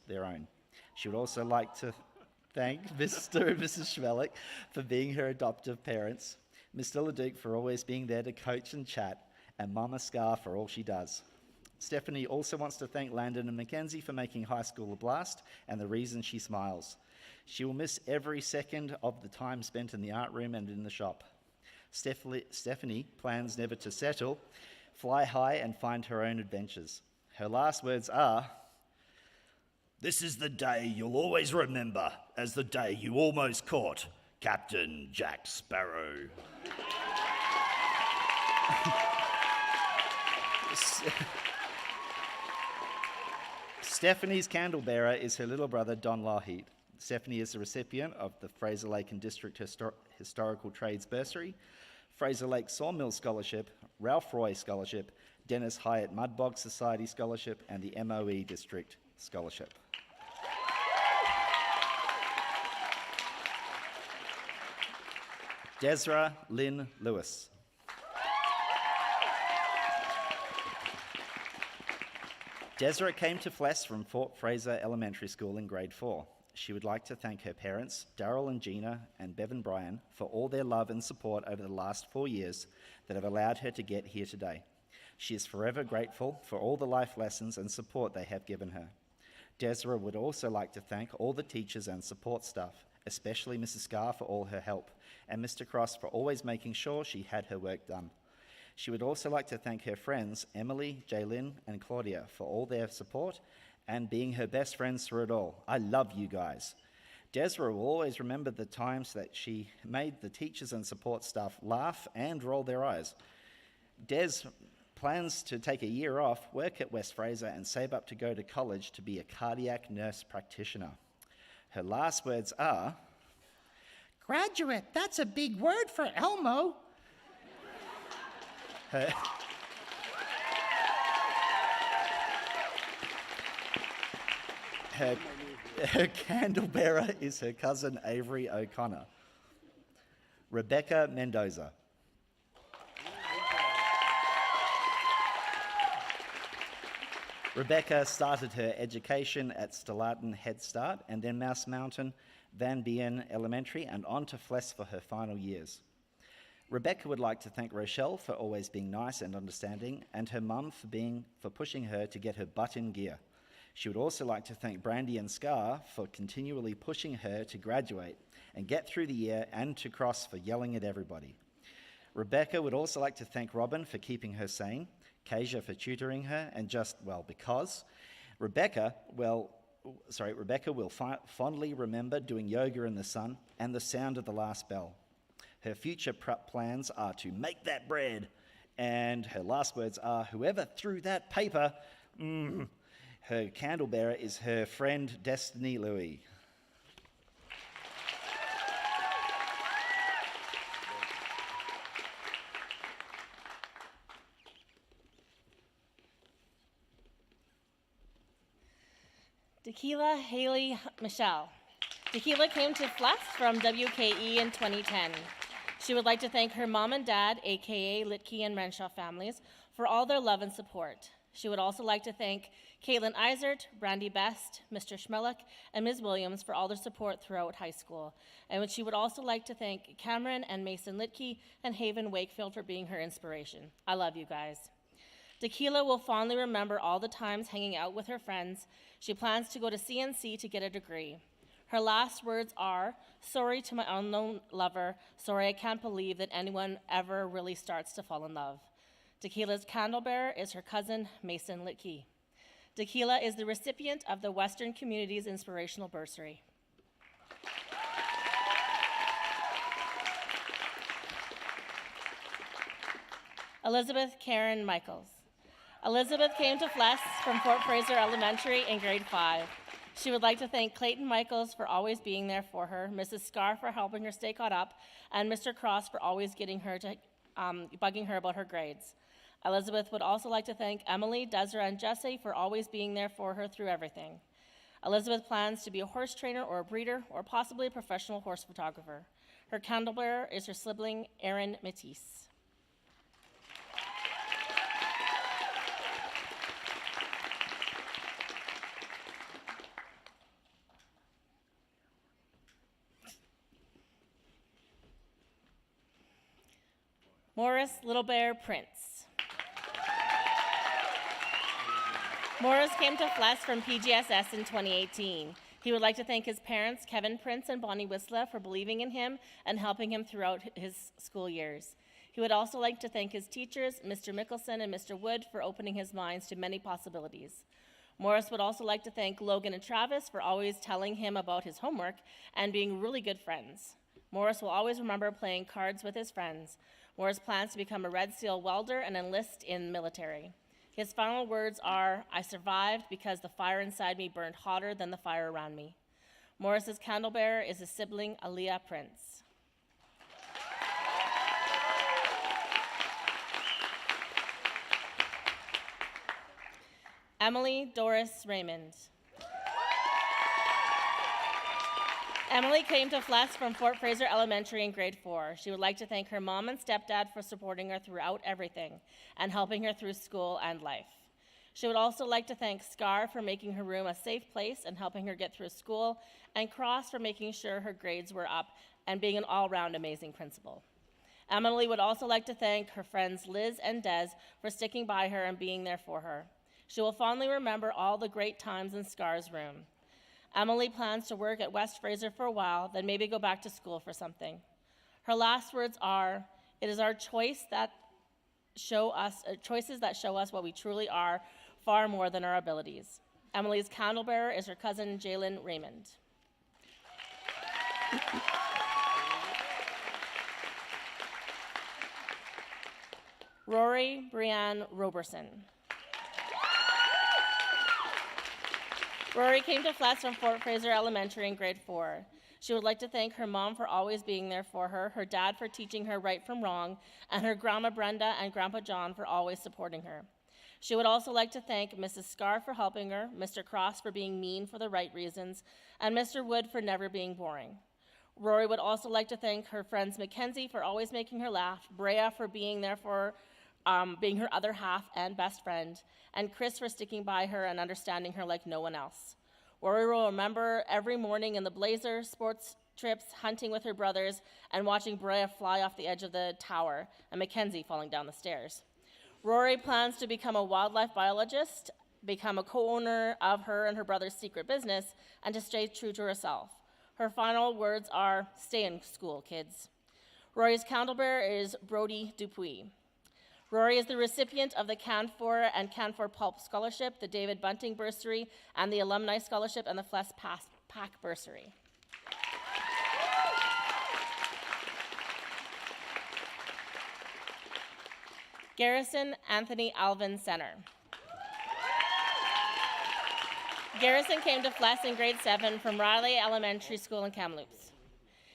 their own. She would also like to thank Mr. and Mrs. Schmelik for being her adoptive parents, Mr. Leduc for always being there to coach and chat, and Mama Scar for all she does. Stephanie also wants to thank Landon and Mackenzie for making high school a blast and the reason she smiles. She will miss every second of the time spent in the art room and in the shop. Stephanie plans never to settle, fly high and find her own adventures. Her last words are, "This is the day you'll always remember as the day you almost caught Captain Jack Sparrow." Stephanie's candle bearer is her little brother, Don Lougheed. Stephanie is the recipient of the Fraser Lake and District Historical Trades Bursary, Fraser Lake Sawmill Scholarship, Ralph Roy Scholarship, Dennis Hyatt Mudbog Society Scholarship, and the MOE District Scholarship. Desra Lynn Lewis. Desra came to FLESS from Fort Fraser Elementary School in grade 4. She would like to thank her parents, Daryl and Gina and Bevan Bryan, for all their love and support over the last 4 years that have allowed her to get here today. She is forever grateful for all the life lessons and support they have given her. Desra would also like to thank all the teachers and support staff, especially Mrs. Scar for all her help, and Mr. Cross for always making sure she had her work done. She would also like to thank her friends, Emily, Jaylyn, and Claudia, for all their support and being her best friends through it all. I love you guys. Desra will always remember the times that she made the teachers and support staff laugh and roll their eyes. Des plans to take a year off, work at West Fraser, and save up to go to college to be a cardiac nurse practitioner. Her last words are, "Graduate, that's a big word for Elmo." Her candle bearer is her cousin Avery O'Connor. Rebecca Mendoza. Rebecca started her education at Stellarton Head Start and then Mouse Mountain, Van Bien Elementary, and on to FLESS for her final years. Rebecca would like to thank Rochelle for always being nice and understanding, and her mum for pushing her to get her butt in gear. She would also like to thank Brandy and Scar for continually pushing her to graduate and get through the year, and to Cross for yelling at everybody. Rebecca would also like to thank Robin for keeping her sane, Kasia for tutoring her, and because. Rebecca will fondly remember doing yoga in the sun and the sound of the last bell. Her future plans are to make that bread, and her last words are, "Whoever threw that paper," Her candle bearer is her friend Destiny Louie. Tequila Haley Michelle. Tequila came to FLESS from WKE in 2010. She would like to thank her mom and dad, aka Litke and Renshaw families, for all their love and support. She would also like to thank Caitlin Eisert, Brandy Best, Mr. Schmelik, and Ms. Williams for all their support throughout high school. And she would also like to thank Cameron and Mason Litke and Haven Wakefield for being her inspiration. I love you guys. Tequila will fondly remember all the times hanging out with her friends. She plans to go to CNC to get a degree. Her last words are, "Sorry to my unknown lover. Sorry I can't believe that anyone ever really starts to fall in love." Tequila's candle bearer is her cousin, Mason Litke. Tequila is the recipient of the Western Communities Inspirational Bursary. Elizabeth Karen Michaels. Elizabeth came to FLESS from Fort Fraser Elementary in grade 5. She would like to thank Clayton Michaels for always being there for her, Mrs. Scar for helping her stay caught up, and Mr. Cross for always getting her to bugging her about her grades. Elizabeth would also like to thank Emily, Desiree, and Jesse for always being there for her through everything. Elizabeth plans to be a horse trainer or a breeder or possibly a professional horse photographer. Her candle bearer is her sibling, Erin Matisse. Morris Little Bear Prince. Morris came to FLESS from PGSS in 2018. He would like to thank his parents, Kevin Prince and Bonnie Whistler, for believing in him and helping him throughout his school years. He would also like to thank his teachers, Mr. Mickelson and Mr. Wood, for opening his minds to many possibilities. Morris would also like to thank Logan and Travis for always telling him about his homework and being really good friends. Morris will always remember playing cards with his friends. Morris plans to become a Red Seal welder and enlist in the military. His final words are, "I survived because the fire inside me burned hotter than the fire around me." Morris's candle bearer is his sibling, Aaliyah Prince. Emily Doris Raymond. Emily came to FLESS from Fort Fraser Elementary in grade 4. She would like to thank her mom and stepdad for supporting her throughout everything and helping her through school and life. She would also like to thank Scar for making her room a safe place and helping her get through school, and Cross for making sure her grades were up and being an all-round amazing principal. Emily would also like to thank her friends Liz and Des for sticking by her and being there for her. She will fondly remember all the great times in Scar's room. Emily plans to work at West Fraser for a while, then maybe go back to school for something. Her last words are, "It is our choices that show us what we truly are, far more than our abilities." Emily's candle bearer is her cousin, Jalen Raymond. Rory Brianne Roberson. Rory came to FLESS from Fort Fraser Elementary in grade 4. She would like to thank her mom for always being there for her dad for teaching her right from wrong, and her grandma Brenda and grandpa John for always supporting her. She would also like to thank Mrs. Scar for helping her, Mr. Cross for being mean for the right reasons, and Mr. Wood for never being boring. Rory would also like to thank her friends Mackenzie for always making her laugh, Brea for being there for being her other half and best friend, and Chris for sticking by her and understanding her like no one else. Rory will remember every morning in the Blazer, sports trips, hunting with her brothers, and watching Brea fly off the edge of the tower, and Mackenzie falling down the stairs. Rory plans to become a wildlife biologist, become a co-owner of her and her brother's secret business, and to stay true to herself. Her final words are, "Stay in school, kids." Rory's candle bearer is Brody Dupuis. Rory is the recipient of the Canfor and Canfor Pulp Scholarship, the David Bunting Bursary, and the Alumni Scholarship and the FLESS PAC Bursary. Garrison Anthony Alvin Center. Garrison came to FLESS in grade 7 from Riley Elementary School in Kamloops.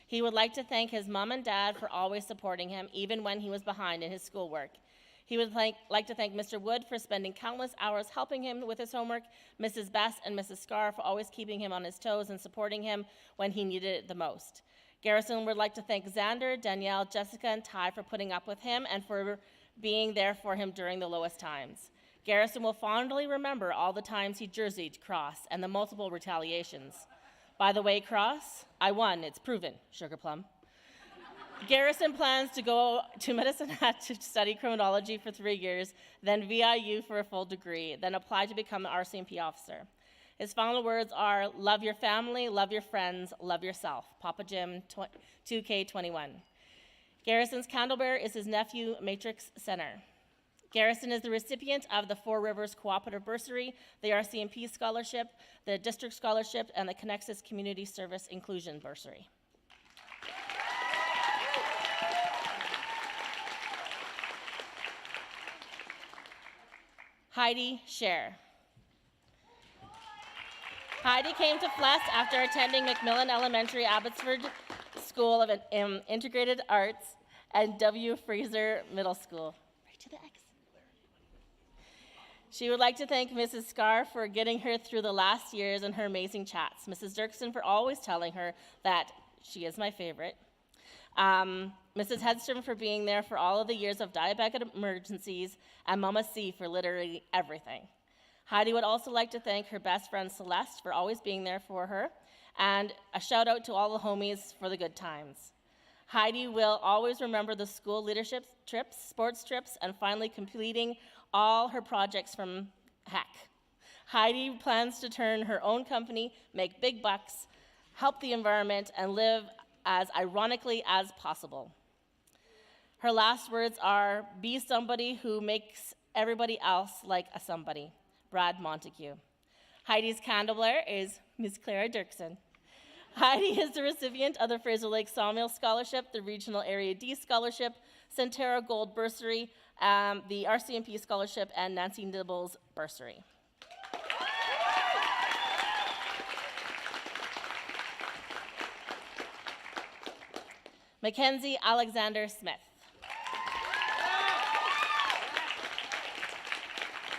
He would like to thank his mom and dad for always supporting him, even when he was behind in his schoolwork. He would like to thank Mr. Wood for spending countless hours helping him with his homework, Mrs. Bess and Mrs. Scar for always keeping him on his toes and supporting him when he needed it the most. Garrison would like to thank Xander, Danielle, Jessica, and Ty for putting up with him and for being there for him during the lowest times. Garrison will fondly remember all the times he jerseyed Cross and the multiple retaliations. By the way, Cross, I won, it's proven, Sugar Plum. Garrison plans to go to Medicine Hat to study criminology for 3 years, then VIU for a full degree, then apply to become an RCMP officer. His final words are, "Love your family, love your friends, love yourself." Papa Jim, 2K21. Garrison's candlebearer is his nephew, Matrix Center. Garrison is the recipient of the Four Rivers Cooperative Bursary, the RCMP Scholarship, the District Scholarship, and the Connexus Community Service Inclusion Bursary. Heidi Scher. Heidi came to FLESS after attending McMillan Elementary Abbotsford School of Integrated Arts and W. Fraser Middle School. Right to the X. She would like to thank Mrs. Scar for getting her through the last years and her amazing chats, Mrs. Dirksen for always telling her that she is my favorite, Mrs. Hedstrom for being there for all of the years of diabetic emergencies, and Mama C for literally everything. Heidi would also like to thank her best friend Celeste for always being there for her, and a shout out to all the homies for the good times. Heidi will always remember the school leadership trips, sports trips, and finally completing all her projects from heck. Heidi plans to turn her own company, make big bucks, help the environment, and live as ironically as possible. Her last words are, be somebody who makes everybody else like a somebody. Brad Montague. Heidi's candlebearer is Ms. Clara Dirksen. Heidi is the recipient of the Fraser Lake Sawmill Scholarship, the Regional Area D Scholarship, Centera Gold Bursary, the RCMP Scholarship, and Nancy Nibbles Bursary. Mackenzie Alexander Smith.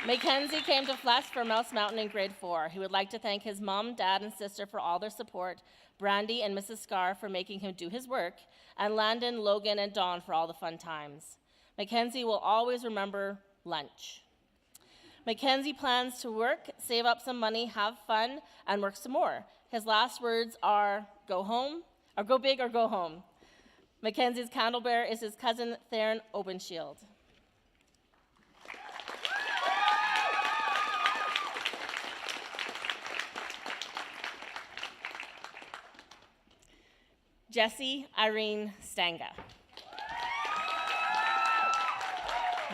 Mackenzie came to FLESS from Mouse Mountain in grade 4. He would like to thank his mom, dad, and sister for all their support, Brandy and Mrs. Scar for making him do his work, and Landon, Logan, and Dawn for all the fun times. Mackenzie will always remember lunch. Mackenzie plans to work, save up some money, have fun, and work some more. His last words are, go home, or go big or go home. Mackenzie's candlebearer is his cousin, Theron Openshield. Jessie Irene Stanga.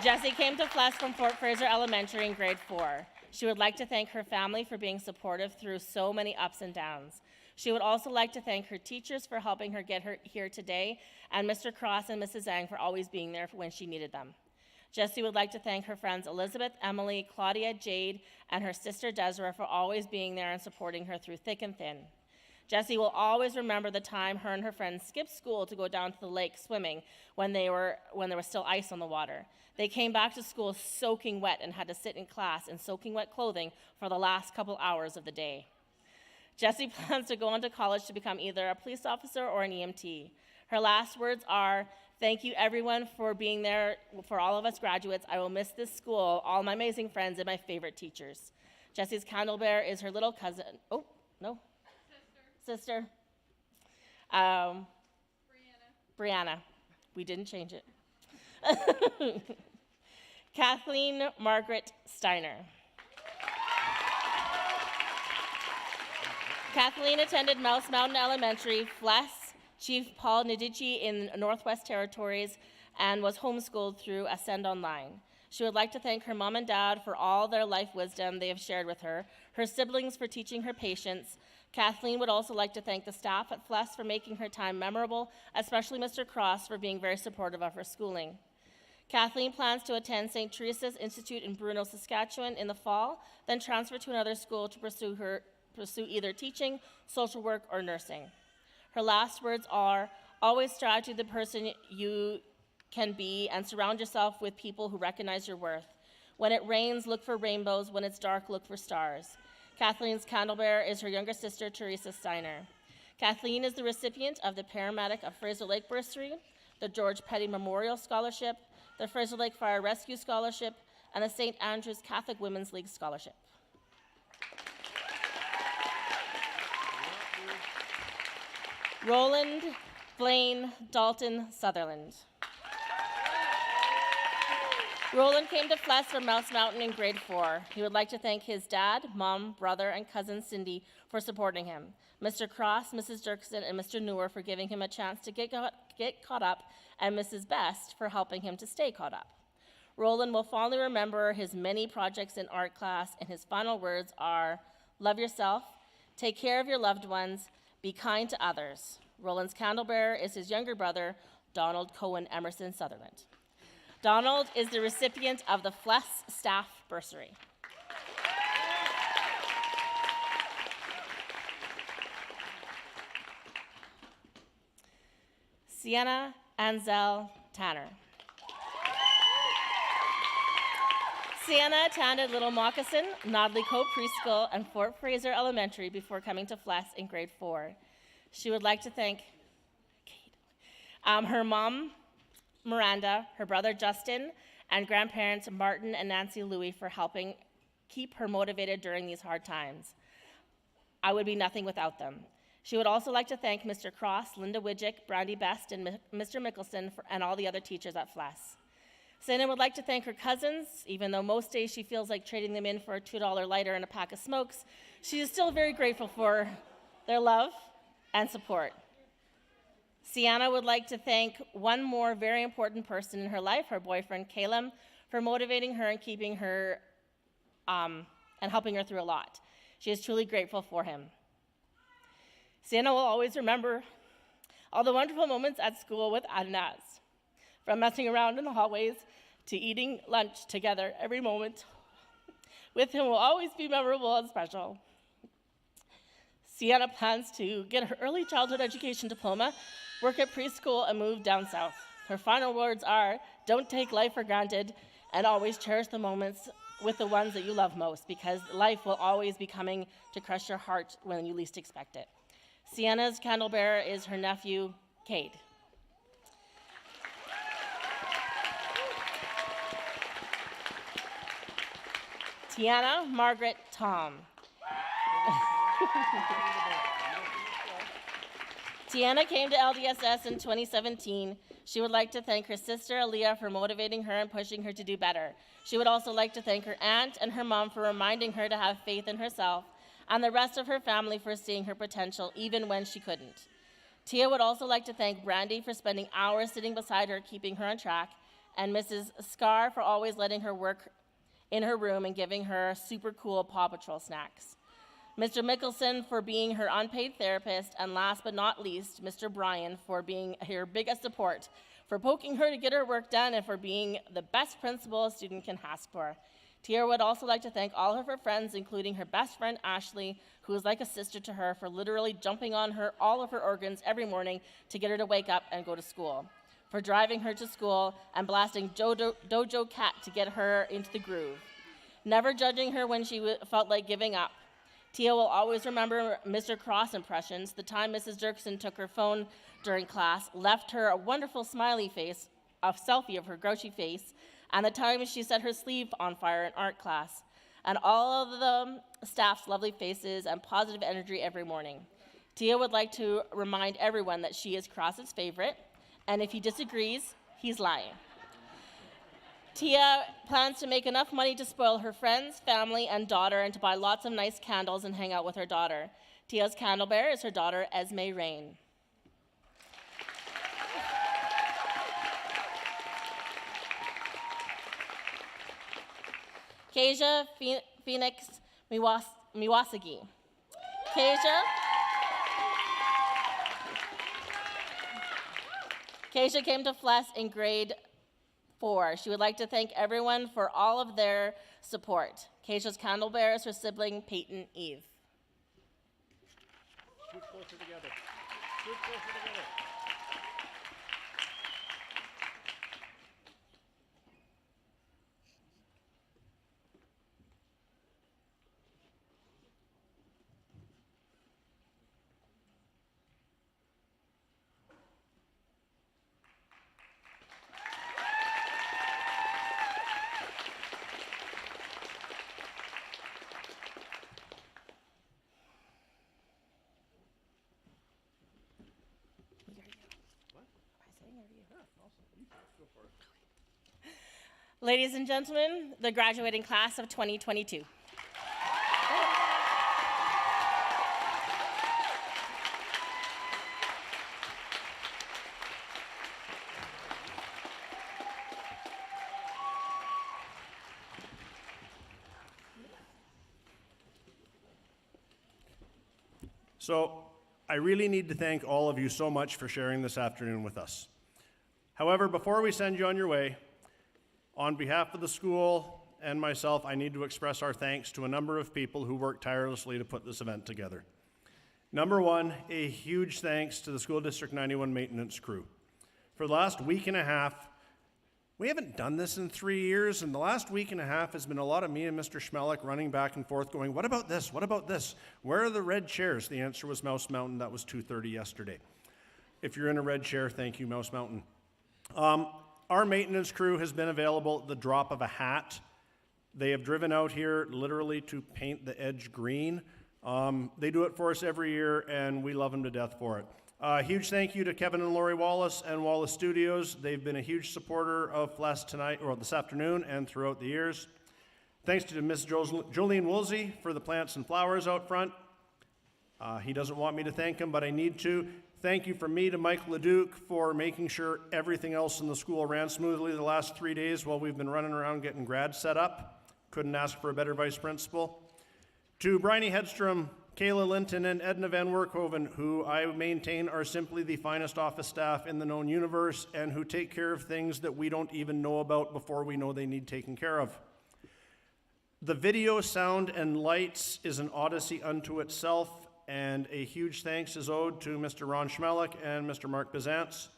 Jessie came to FLESS from Fort Fraser Elementary in grade 4. She would like to thank her family for being supportive through so many ups and downs. She would also like to thank her teachers for helping her get her here today, and Mr. Cross and Mrs. Zhang for always being there when she needed them. Jessie would like to thank her friends Elizabeth, Emily, Claudia, Jade, and her sister Desiree for always being there and supporting her through thick and thin. Jessie will always remember the time her and her friends skipped school to go down to the lake swimming when there was still ice on the water. They came back to school soaking wet and had to sit in class in soaking wet clothing for the last couple hours of the day. Jessie plans to go on to college to become either a police officer or an EMT. Her last words are, thank you everyone for being there for all of us graduates. I will miss this school, all my amazing friends, and my favorite teachers. Jessie's candlebearer is her little cousin, oh, no. Sister. Brianna. We didn't change it. Kathleen Margaret Steiner. Kathleen attended Mouse Mountain Elementary, FLESS, Chief Paul Ndichi in Northwest Territories, and was homeschooled through Ascend Online. She would like to thank her mom and dad for all their life wisdom they have shared with her siblings for teaching her patience. Kathleen would also like to thank the staff at FLESS for making her time memorable, especially Mr. Cross for being very supportive of her schooling. Kathleen plans to attend St. Teresa's Institute in Bruno, Saskatchewan in the fall, then transfer to another school to pursue either teaching, social work, or nursing. Her last words are, always strive to be the person you can be and surround yourself with people who recognize your worth. When it rains, look for rainbows. When it's dark, look for stars. Kathleen's candlebearer is her younger sister, Teresa Steiner. Kathleen is the recipient of the Paramedic of Fraser Lake Bursary, the George Petty Memorial Scholarship, the Fraser Lake Fire Rescue Scholarship, and the St. Andrews Catholic Women's League Scholarship. Roland Blaine Dalton Sutherland. Roland came to FLESS from Mouse Mountain in grade 4. He would like to thank his dad, mom, brother, and cousin Cindy for supporting him, Mr. Cross, Mrs. Dirksen, and Mr. Newer for giving him a chance to get caught up, and Mrs. Best for helping him to stay caught up. Roland will fondly remember his many projects in art class, and his final words are, love yourself, take care of your loved ones, be kind to others. Roland's candlebearer is his younger brother, Donald Cohen Emerson Sutherland. Donald is the recipient of the FLESS Staff Bursary. Sienna Ansel Tanner. Sienna attended Little Moccasin, Nodley Cove Preschool, and Fort Fraser Elementary before coming to FLESS in grade 4. She would like to thank her mom, Miranda, her brother Justin, and grandparents Martin and Nancy Louie for helping keep her motivated during these hard times. I would be nothing without them. She would also like to thank Mr. Cross, Linda Widgick, Brandy Best, and Mr. Mickelson and all the other teachers at FLESS. Sienna would like to thank her cousins. Even though most days she feels like trading them in for a $2 lighter and a pack of smokes, she is still very grateful for their love and support. Sienna would like to thank one more very important person in her life, her boyfriend, Caleb, for motivating her and keeping her and helping her through a lot. She is truly grateful for him. Sienna will always remember all the wonderful moments at school with Adnaz, from messing around in the hallways to eating lunch together. Every moment with him will always be memorable and special. Sienna plans to get her early childhood education diploma, work at preschool, and move down south. Her final words are, don't take life for granted and always cherish the moments with the ones that you love most, because life will always be coming to crush your heart when you least expect it. Sienna's candle bearer is her nephew, Cade. Tiana Margaret Tom. Tiana came to LDSS in 2017. She would like to thank her sister, Aaliyah, for motivating her and pushing her to do better. She would also like to thank her aunt and her mom for reminding her to have faith in herself, and the rest of her family for seeing her potential even when she couldn't. Tia would also like to thank Brandy for spending hours sitting beside her, keeping her on track, and Mrs. Scar for always letting her work in her room and giving her super cool Paw Patrol snacks. Mr. Mickelson for being her unpaid therapist, and last but not least, Mr. Bryan for being her biggest support, for poking her to get her work done, and for being the best principal a student can ask for. Tia would also like to thank all of her friends, including her best friend, Ashley, who is like a sister to her, for literally jumping on her all of her organs every morning to get her to wake up and go to school, for driving her to school and blasting Dojo Cat to get her into the groove, never judging her when she felt like giving up. Tia will always remember Mr. Cross impressions, the time Mrs. Dirksen took her phone during class, left her a wonderful smiley face, a selfie of her grouchy face, and the time she set her sleeve on fire in art class, and all of the staff's lovely faces and positive energy every morning. Tia would like to remind everyone that she is Cross's favorite, and if he disagrees, he's lying. Tia plans to make enough money to spoil her friends, family, and daughter, and to buy lots of nice candles and hang out with her daughter. Tia's candle bearer is her daughter, Esme Rain. Kasia Phoenix Miwasagi. Kasia came to FLESS in grade 4. She would like to thank everyone for all of their support. Kasia's candle bearer is her sibling, Peyton Eve. Scoot closer together. Scoot closer together. Ladies and gentlemen, the graduating class of 2022. So, I really need to thank all of you so much for sharing this afternoon with us. However, before we send you on your way, on behalf of the school and myself, I need to express our thanks to a number of people who worked tirelessly to put this event together. Number one, a huge thanks to the School District 91 maintenance crew. For the last week and a half, we haven't done this in 3 years, and the last week and a half has been a lot of me and Mr. Schmelik running back and forth going, what about this? What about this? Where are the red chairs? The answer was Mouse Mountain. That was 2:30 yesterday. If you're in a red chair, thank you, Mouse Mountain. Our maintenance crew has been available at the drop of a hat. They have driven out here literally to paint the edge green. They do it for us every year, and we love them to death for it. Huge thank you to Kevin and Lori Wallace and Wallace Studios. They've been a huge supporter of FLESS tonight, or this afternoon, and throughout the years. Thanks to Miss Jolene Woolsey for the plants and flowers out front. He doesn't want me to thank him, but I need to. Thank you from me to Mike Leduc for making sure everything else in the school ran smoothly the last 3 days while we've been running around getting grad set up. Couldn't ask for a better vice principal. To Bryony Hedstrom, Kayla Linton, and Edna Van Werkhoven, who I maintain are simply the finest office staff in the known universe and who take care of things that we don't even know about before we know they need taken care of. The video, sound, and lights is an odyssey unto itself, and a huge thanks is owed to Mr. Ron Schmelik and Mr. Mark Bizantz.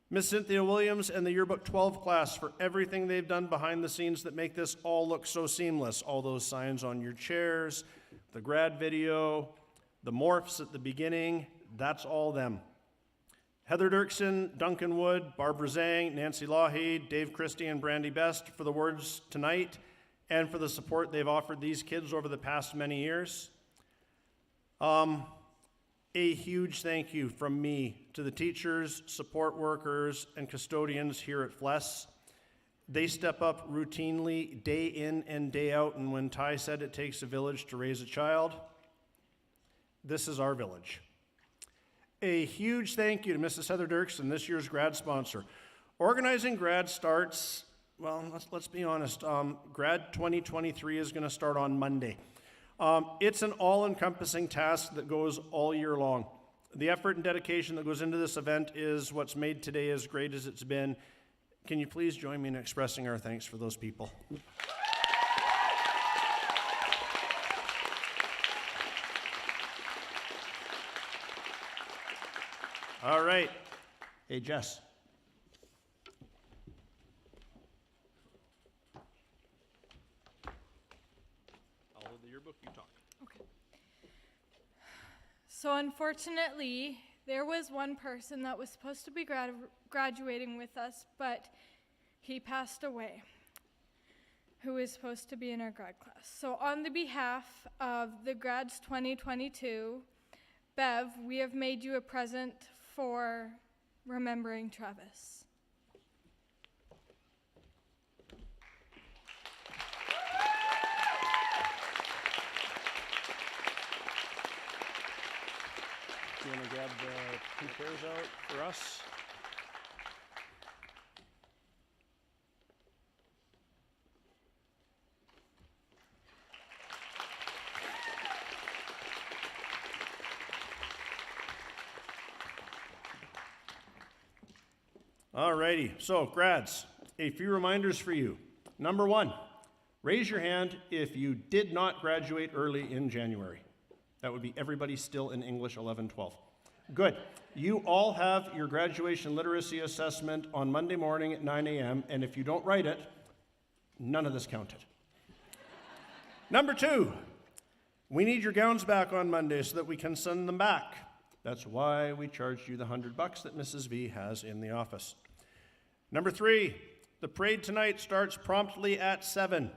Miss Cynthia Williams and the Yearbook 12 class for everything they've done behind the scenes that make this all look so seamless. All those signs on your chairs, the grad video, the morphs at the beginning, that's all them. Heather Dirksen, Duncan Wood, Barbara Zhang, Nancy Lawhead, Dave Christie, and Brandy Best for the words tonight and for the support they've offered these kids over the past many years. A huge thank you from me to the teachers, support workers, and custodians here at FLESS. They step up routinely, day in and day out, and when Ty said it takes a village to raise a child, this is our village. A huge thank you to Mrs. Heather Dirksen, this year's grad sponsor. Organizing grad starts, well, let's be honest, grad 2023 is going to start on Monday. It's an all-encompassing task that goes all year long. The effort and dedication that goes into this event is what's made today as great as it's been. Can you please join me in expressing our thanks for those people? All right. Hey, Jess. I'll hold the yearbook, you talk. Okay. So unfortunately, there was one person that was supposed to be graduating with us, but he passed away, who is supposed to be in our grad class. So on the behalf of the Grads 2022, Bev, we have made you a present for remembering Travis. You want to grab the 2 chairs out for us? Alrighty, so grads, a few reminders for you. Number 1, raise your hand if you did not graduate early in January. That would be everybody still in English 11-12. Good. You all have your graduation literacy assessment on Monday morning at 9 a.m., and if you don't write it, none of this counted. Number 2, we need your gowns back on Monday so that we can send them back. That's why we charged you the $100 that Mrs. V has in the office. Number 3, the parade tonight starts promptly at 7.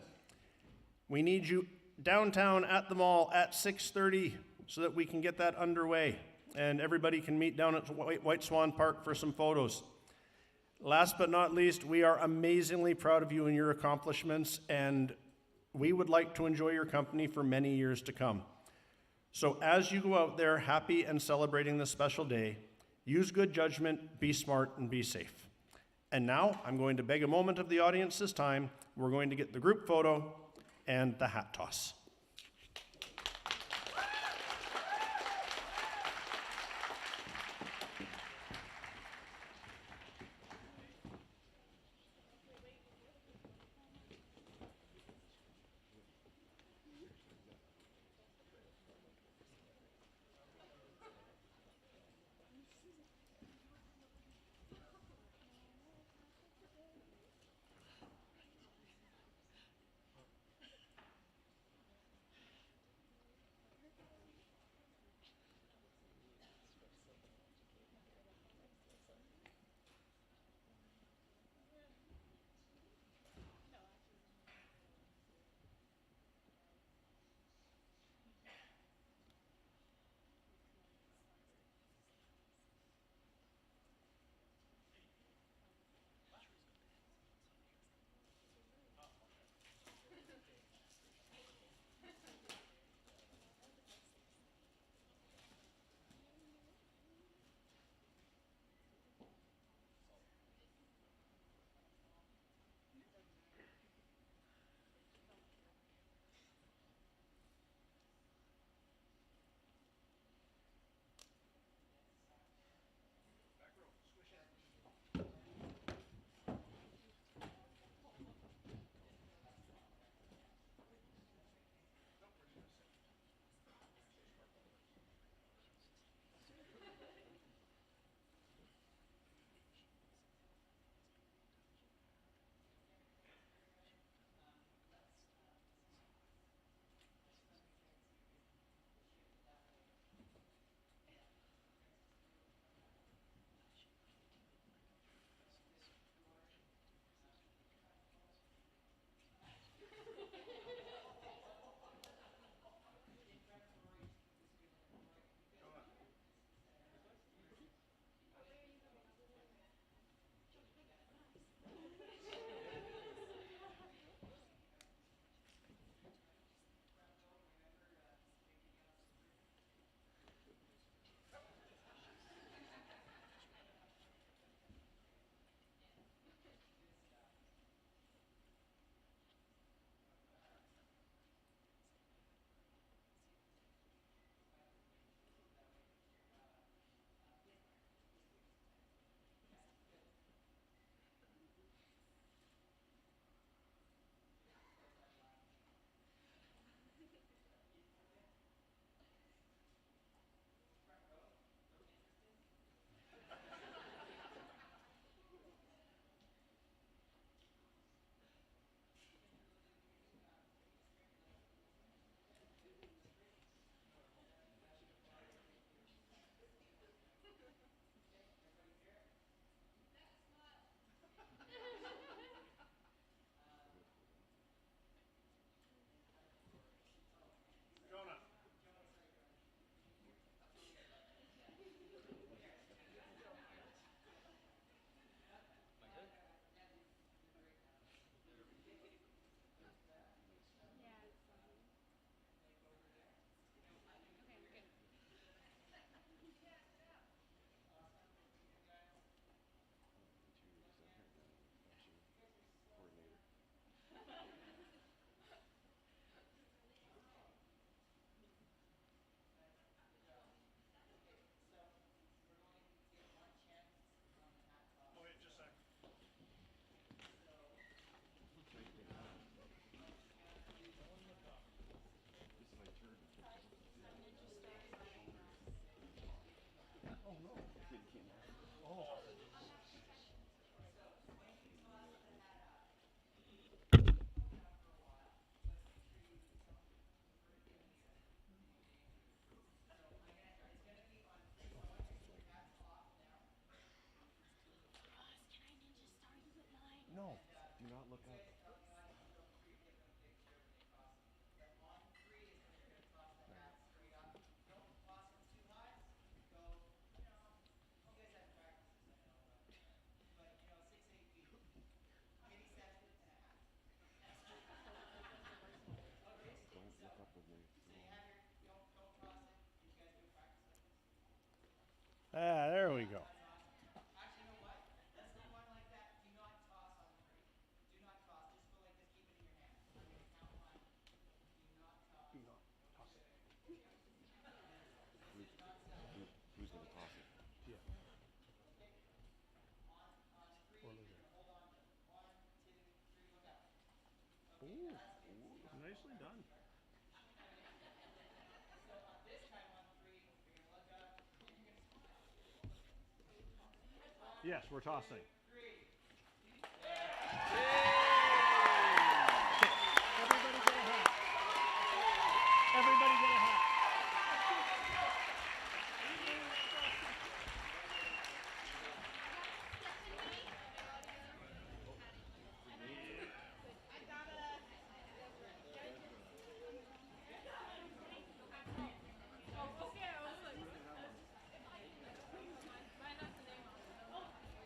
We need you downtown at the mall at 6:30 so that we can get that underway and everybody can meet down at White Swan Park for some photos. Last but not least, we are amazingly proud of you and your accomplishments, and we would like to enjoy your company for many years to come. So as you go out there happy and celebrating this special day, use good judgment, be smart, and be safe. And now I'm going to beg a moment of the audience this time. We're going to get the group photo and the hat toss. Ah, there we go. Nicely done. Yes, we're tossing. Everybody get a hat. Everybody get a hat.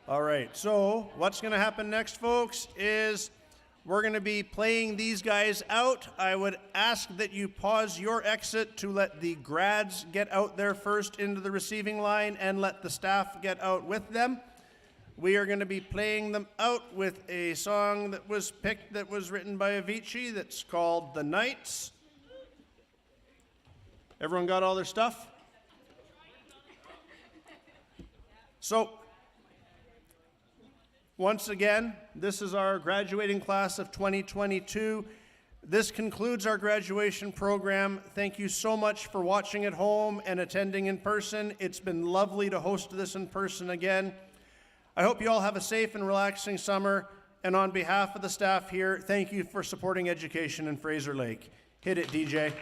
All right, so what's going to happen next, folks, is we're going to be playing these guys out. I would ask that you pause your exit to let the grads get out there first into the receiving line and let the staff get out with them. We are going to be playing them out with a song that was picked that was written by Avicii that's called The Nights. Everyone got all their stuff? So, once again, this is our graduating class of 2022. This concludes our graduation program. Thank you so much for watching at home and attending in person. It's been lovely to host this in person again. I hope you all have a safe and relaxing summer. And on behalf of the staff here, thank you for supporting education in Fraser Lake. Hit it, DJ.